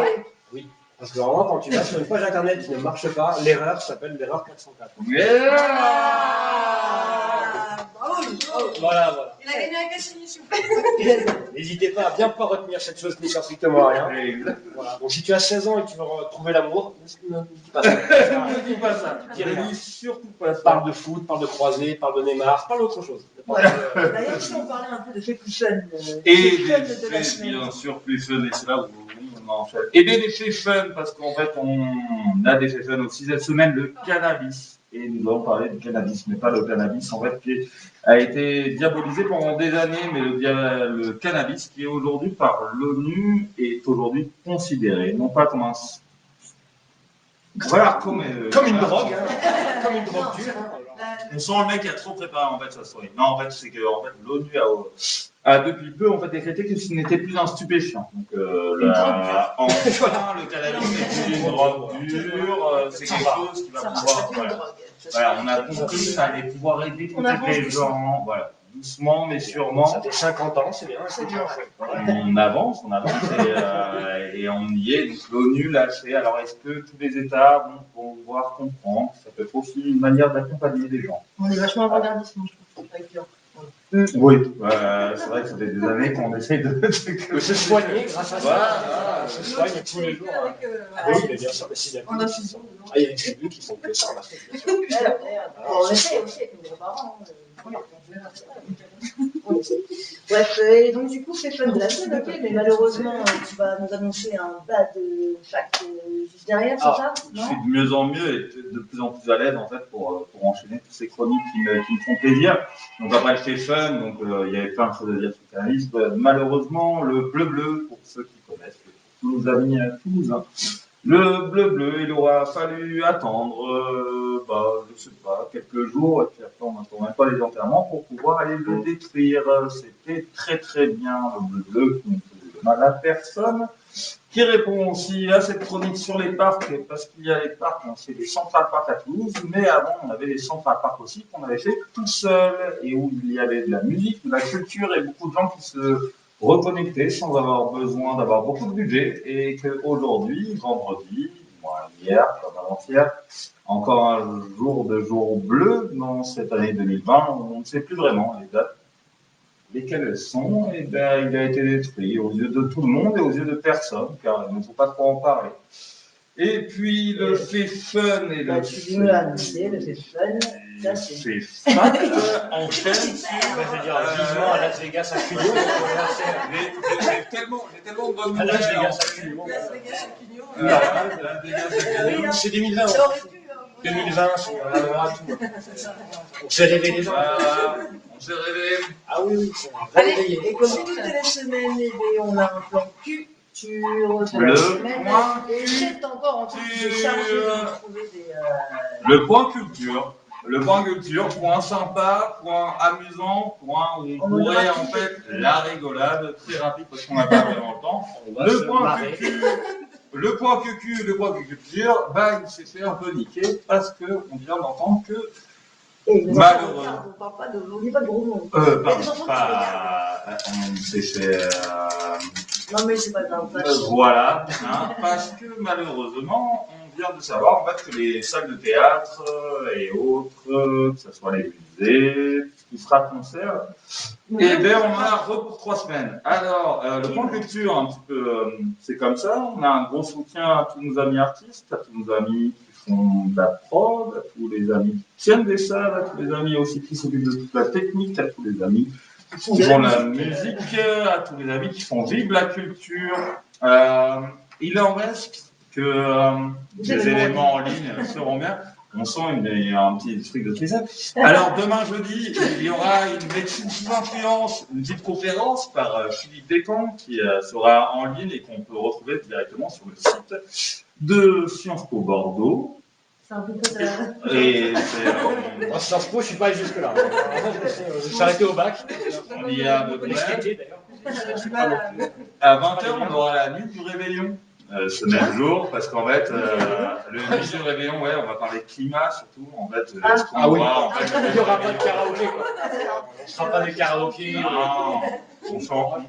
Oui. Parce que vraiment quand tu vas sur une page internet qui ne marche pas, l'erreur s'appelle l'erreur 404. Bravo, bravo. Voilà. Il a gagné un Cassini, s'il vous plaît. N'hésitez pas à bien pas retenir cette chose qui ne sert strictement à rien. Voilà. Donc si tu as 16 ans et que tu veux retrouver l'amour, ne dis pas ça. Ne dis pas ça. Ne dis surtout pas ça. Parle de foot, parle de croisé, parle de Neymar, parle d'autre chose. Ouais. D'ailleurs, si on parlait un peu de fait plus fun, Et fait des fun de la faits, semaine. bien sûr, plus fun, et c'est là où on enchaîne. Et des faits fun, parce qu'en fait, on a des faits fun aussi cette semaine, le cannabis. Et nous allons parler du cannabis, mais pas le cannabis, en fait, qui a été diabolisé pendant des années, mais le cannabis, qui est aujourd'hui par l'ONU, est aujourd'hui considéré, non pas comme un... Voilà, comme Comme une voilà. drogue, hein. Comme une drogue dure. Hein. On sent le mec qui a trop préparé en fait sa story. Non, en fait, c'est que en fait, l'ONU a depuis peu en fait décrété que ce n'était plus un stupéfiant. Donc enfin, le cannabis n'est plus une drogue dure, c'est quelque chose qui va pouvoir. Voilà, on a compris que ça allait pouvoir aider On peut-être avance les gens. Voilà, doucement mais sûrement. Ça fait 50 ans, c'est bien. C'est bien. On avance, et on y est. Donc l'ONU l'a fait. Alors est-ce que tous les États vont pouvoir comprendre? Ça peut être aussi une manière d'accompagner les gens. On est vachement avant-gardiste, moi, je trouve. Avec Björn. Oui, c'est vrai que ça fait des années qu'on essaie de se soigner grâce à ça. Voilà. Se soigne tous les jours. Hein. Avec, Oui, mais bien sûr, mais s'il y a en plus. infusion. Ah, il y a des tribus qui font que ça en Afrique, bien sûr. On essaie aussi avec nos grands-parents. On essaie. Bref, et donc du coup, c'est fun de la semaine, ok, mais malheureusement, tu vas nous annoncer un bad fact juste derrière, c'est ça? Je Non? suis de mieux en mieux et de plus en plus à l'aise en fait pour enchaîner toutes ces chroniques qui me font plaisir. Donc après le fait fun, donc il y avait plein de choses à dire sur le cannabis. Malheureusement, le bleu-bleu, pour ceux qui connaissent, tous nos amis toulousains, le bleu-bleu, il aura fallu attendre, je sais pas, quelques jours, et puis après on n'attend même pas les enterrements pour pouvoir aller le détruire. C'était très très bien le bleu-bleu qui ne faisait de mal à personne. Qui répond aussi à cette chronique sur les parcs, parce qu'il y a les parcs, on fait des central parcs à Toulouse, mais avant on avait des central parcs aussi qu'on avait fait tout seul, et où il y avait de la musique, de la culture, et beaucoup de gens qui se reconnectaient sans avoir besoin d'avoir beaucoup de budget, et qu'aujourd'hui, vendredi, hier, comme avant-hier, encore un jour de jour bleu dans cette année 2020, on ne sait plus vraiment les dates. Lesquelles elles sont, et ben, il a été détruit aux yeux de tout le monde et aux yeux de personne, car il ne faut pas trop en parler. Et puis le fait fun et le Tu nous l'as annoncé, le fait fun, ça c'est... fait fun enchaîne sur... Je veux dire, vivement à Las Vegas à Cugnot. J'ai tellement de bonnes À Las nouvelles. Vegas à Cugnot. Las Vegas, Cugnot. Las Vegas à Cugnot. C'est 2020. Ça aurait pu. 2020, c'est tout. On s'est réveillé les gens. On s'est réveillé. Ah oui, c'est Allez, réveillé. et comme toutes les semaines, eh bien, on a un plan culture de Le la semaine, point et c'est encore en train de charger de trouver des... Le point culture. Le point culture, point sympa, point amusant, point où on pourrait en fait la rigolade, très rapide parce qu'on n'a pas vraiment le temps. Le point culture, il s'est fait un peu niquer parce qu'on vient d'entendre que Et les malheureux. enfants, on parle pas de... On dit pas de gros mots. On s'est fait... Non mais c'est pas grave. Voilà, parce que malheureusement, on vient de savoir en fait que les salles de théâtre et autres, que ce soit les musées, tout sera concert, et bien on a pour 3 semaines. Alors, le point de culture, un petit peu, c'est comme ça, on a un gros soutien à tous nos amis artistes, à tous nos amis qui font de la prod, à tous les amis qui tiennent des salles, à tous les amis aussi qui s'occupent de toute la technique, à tous les amis qui font la musique, à tous les amis qui font vivre la culture. Il en reste que des éléments en ligne seront bien. On sent un petit truc de triceps. Alors, demain jeudi, il y aura une médecine sous influence, une petite conférence par Philippe Descamps qui sera en ligne et qu'on peut retrouver directement sur le site de Sciences Po Bordeaux. C'est un peu ça. Et c'est, En Sciences Po, je suis pas allé jusque-là. Je suis arrêté au bac. on y a de On est skaté, d'ailleurs. À 20h, on aura la nuit du réveillon. Ce même jour, parce qu'en fait, le nuit du réveillon, ouais, on va parler de climat surtout. En fait, ce qu'on oui, voit, en fait, il n'y aura pas de karaoké, quoi. On ne sera pas des karaokés. non, on change un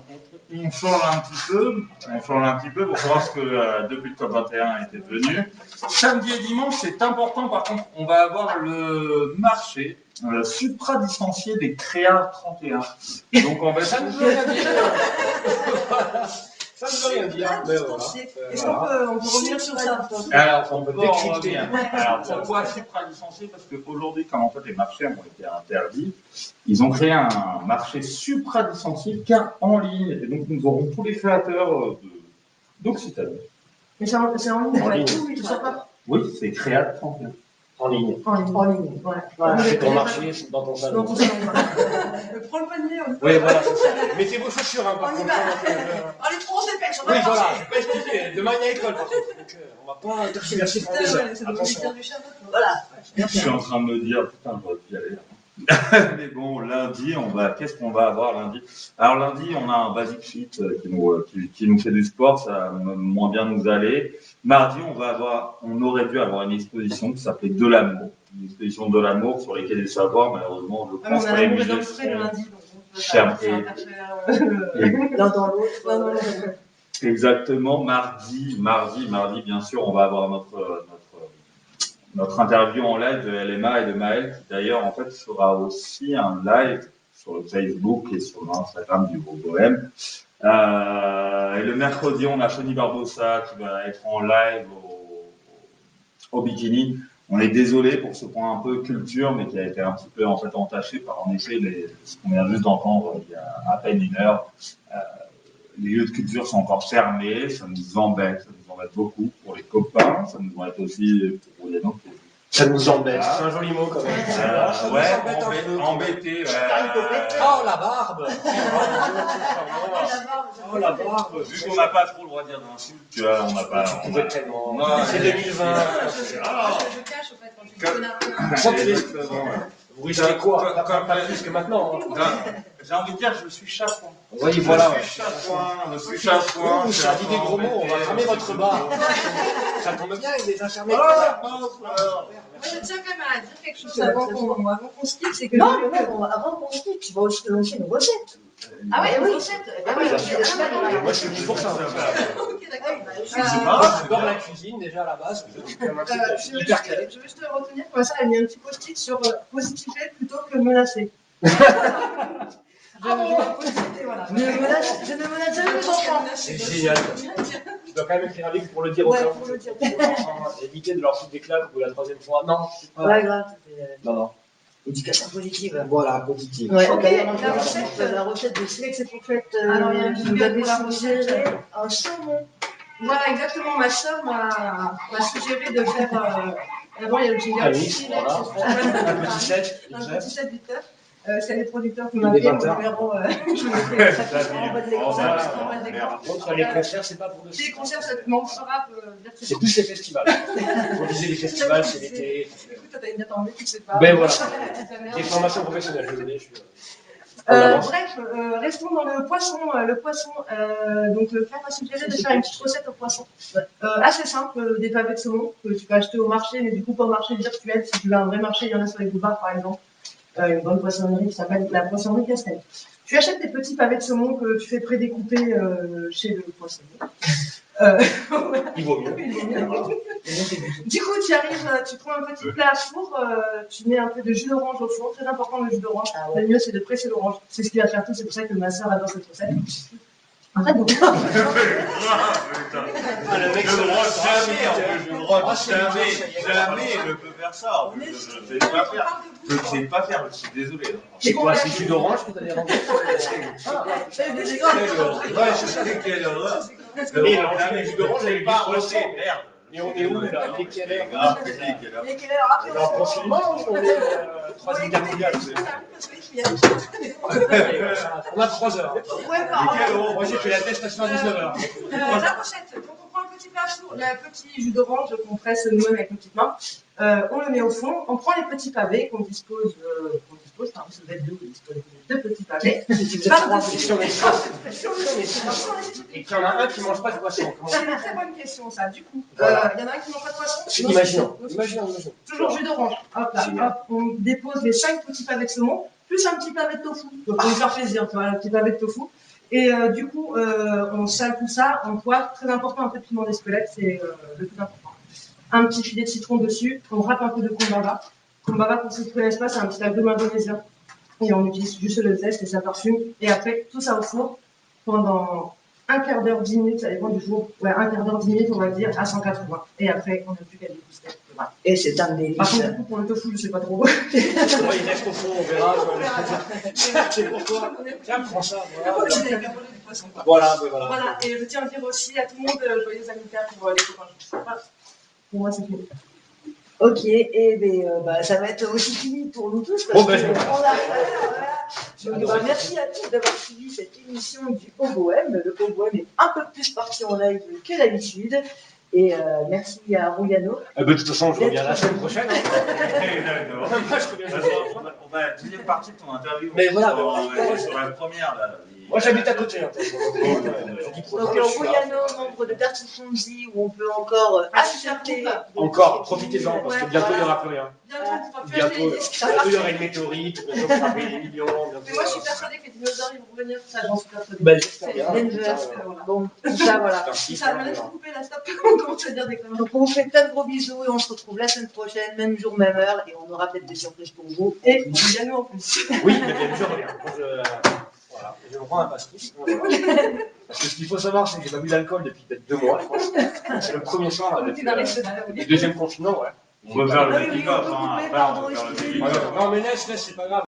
petit peu. On change un petit peu pour savoir ce que depuis le COP21 était devenu. Samedi et dimanche, c'est important. Par contre, on va avoir le marché supra-distancié des Créa 31. Donc, en fait, Ça ne veut rien dire. Ça ne veut rien dire. Mais voilà. Est-ce qu'on peut revenir sur ça? alors, On peut peut en décrypter. revenir. Alors, pourquoi supra-licencié? Parce qu'aujourd'hui, comme en fait les marchés ont été interdits, ils ont créé un marché supra-licencié car en ligne. Et donc, nous aurons tous les créateurs d'Occitanie. Mais c'est en ligne. En ligne. Tout, tout ça pas. Oui, c'est Créa 31. En ligne. En ligne. En ligne. Ouais. Voilà. C'est ton marché dans ton salon. Donc, on s'en va. Prends le panier. Oui, voilà, c'est ça. Mettez vos chaussures, hein, par On y contre. va. Allez, trop, on se dépêche, on va Oui, manger. voilà, je vais pas expliquer. Demain, il y a école, par contre. Donc, on va pas tergiverser pour des heures. Attention. Voilà. Je suis en train de me dire, putain, j'aurais pu y aller. Mais bon, lundi, qu'est-ce qu'on va avoir lundi? Alors lundi, on a un Basic Fit qui nous fait du sport, ça va moins bien nous aller. Mardi, on aurait dû avoir une exposition qui s'appelait De l'amour. Une exposition de l'amour sur lesquelles il savoir, malheureusement, je pense que les musées le lundi. fermés. L'un dans l'autre. Exactement, mardi, bien sûr, on va avoir notre interview en live de LMA et de Maël, qui d'ailleurs, en fait, fera aussi un live sur le Facebook et sur l'Instagram du groupe Bohème. Et le mercredi, on a Choni Barbossa qui va être en live au Bikini. On est désolé pour ce point un peu culture, mais qui a été un petit peu en fait entaché par en effet ce qu'on vient juste d'entendre il y a à peine une heure. Les lieux de culture sont encore fermés, ça nous embête beaucoup pour les copains, ça nous embête aussi pour les gens. Ça nous embête. C'est un joli mot, quand même. Embêté. Oh, la barbe! Oh, la barbe! Vu qu'on n'a pas trop le droit de dire d'insultes, tu vois, on n'a pas. On veut tellement. Non, C'est 2020. Je cache, en fait, quand je dis connard. Trop triste. Vous risquez quoi? Pas plus que maintenant. J'ai envie de dire, je suis chafouin. Oui, voilà. Je suis chafouin. Ça dit des gros mots, on va cramer votre bar. Ça tombe bien, il est enfermé. Je tiens quand même à dire quelque chose avant qu'on se quitte, c'est que... Non, mais avant qu'on se quitte, tu vas aussi lancer une recette. Ah ouais, oui. une recette. Ah ouais, Moi, je suis venu pour ça. Ok, d'accord. J'adore la cuisine, déjà, à la base. Je veux juste te retenir, comme ça, elle a mis un petit post-it sur positiver plutôt que menacer. Je Je ne menace jamais les enfants. C'est génial. Je dois quand même écrire un livre pour le dire au Ouais, cas pour le dire. éviter de leur foutre des claques pour la troisième fois. Non. Ouais, grave. Non. Éducation positive. Voilà, positif. Ouais, Ok, d'ailleurs, la la recette de Silex et Poufette, Alors, il y a un vous jingle avez pour la recette. suggéré un saumon. Voilà, exactement. Ma soeur m'a suggéré de faire. D'abord, il y a le jingle. Un mix, voilà. Un petit set. Un petit set vite fait. C'est les producteurs qui Il m'ont est fait 20 heures. je me fais ça. Par contre, les concerts, c'est pas pour le Les concerts, ça m'en fera dire que C'est plus les festivals. Vous disait les festivals, c'est l'été. Écoute, t'as une attendue, tu sais pas. Ben voilà. Des formations professionnelles, je connais. Bref, restons dans le poisson. Donc, Claire m'a suggéré de faire une petite recette au poisson. Assez simple, des pavés de saumon que tu peux acheter au marché, mais du coup pas au marché virtuel. Si tu veux un vrai marché, il y en a sur les boulevards par exemple. Une bonne poissonnerie qui s'appelle la poissonnerie Castel. Tu achètes des petits pavés de saumon que tu fais prédécouper chez le poissonnier. Il vaut mieux. Du coup, tu arrives, tu prends un petit plat à four, tu mets un peu de jus d'orange au fond, très important le jus d'orange. Le mieux, c'est de presser l'orange. C'est ce qui va faire tout, c'est pour ça que ma soeur adore cette recette. En fait, donc. Le mec se lance jamais ne peut faire ça. Je ne sais pas faire, je suis désolé. C'est quoi, c'est jus d'orange que t'as dérangé? Ouais, je savais quelle erreur. Et le jus d'orange, j'avais pas arrosé, merde. Et on est où là? Il est quelle heure? Grave, il est quelle heure? Et quelle heure On est en confinement ou on est troisième guerre mondiale? On a 3 heures. Ouais, par Moi j'ai fait la testation à 19h. La pochette, donc on prend un petit plat chaud, le petit jus d'orange qu'on presse nous-mêmes avec nos petites mains. On le met au fond, on prend les petits pavés qu'on dispose, enfin, vous êtes deux, vous disposez de 2 petits pavés. Si on est et qu'il y en a un qui mange pas de poisson. C'est une très bonne question ça, du coup. Il Voilà. y en a un qui mange pas de poisson. Imaginons. Toujours jus d'orange. Hop là, hop, on dépose les 5 petits pavés de saumon, plus un petit pavé de tofu. Donc pour lui faire plaisir, tu vois, un petit pavé de tofu. Et du coup, on sale tout ça, on poivre, très important, un peu de piment d'Espelette, c'est le plus important. Un petit filet de citron dessus, on râpe un peu de kombava. Kombava, pour ceux qui ne connaissent pas, c'est un petit agrume indonésien. Et on utilise juste le zeste et ça parfume. Et après, tout ça au four pendant un quart d'heure, 10 minutes, ça dépend du jour. Ouais, un quart d'heure, 10 minutes, on va dire, à 180. Et après, on n'a plus qu'à déguster. Voilà. Et c'est un délice. Par contre, du coup, pour le tofu, je sais pas trop. Ouais, il reste au fond, on verra. C'est pour toi. Tiens, prends ça. Voilà. Voilà, et je tiens à dire aussi à tout le monde joyeux anniversaire pour les copains. Voilà. Pour moi, c'est fini. Ok, et ça va être aussi fini pour nous tous. Parce Bon, ben, que je me prends. Donc, merci à tous d'avoir suivi cette émission du OBOM. Le OBOM est un peu plus parti en live que d'habitude. Et merci à Rouliano. De toute façon, je reviens la semaine prochaine. D'accord. Moi, je reviens la semaine prochaine. On va à la deuxième partie de ton interview. Mais voilà, Sur la première, là. Moi, j'habite à côté. Donc, Rouliano, membre de Dirty Fonzie, où on peut encore acheter. Encore, profitez-en, parce que bientôt, il n'y aura plus rien. Bientôt, on pourra plus Bientôt, acheter les disques. il y aura une météorite, bientôt, on fera payer des millions. Mais moi, je suis persuadée que les dinosaures, ils vont revenir. Ça, j'en suis persuadée. Ben, j'espère C'est bien. Denver. Voilà. Bon, tout ça, voilà. Ça me laisse couper la stop. On commence à dire des conneries. Donc, on vous fait plein de gros bisous et on se retrouve la semaine prochaine, même jour, même heure. Et on aura peut-être des surprises pour vous. Et Rouliano en plus. Oui, mais bien, je reviens. Voilà, je me prends un pastis. Parce que ce qu'il faut savoir, c'est que j'ai pas bu d'alcool depuis peut-être 2 mois, je pense. C'est le premier soir, là, On depuis était dans les semaines. le deuxième confinement, ouais. On peut faire le Ah oui, oui, making-of, on peut hein. couper, Après, pardon, on peut faire le excusez-moi. making-of. Non, mais laisse, c'est pas grave.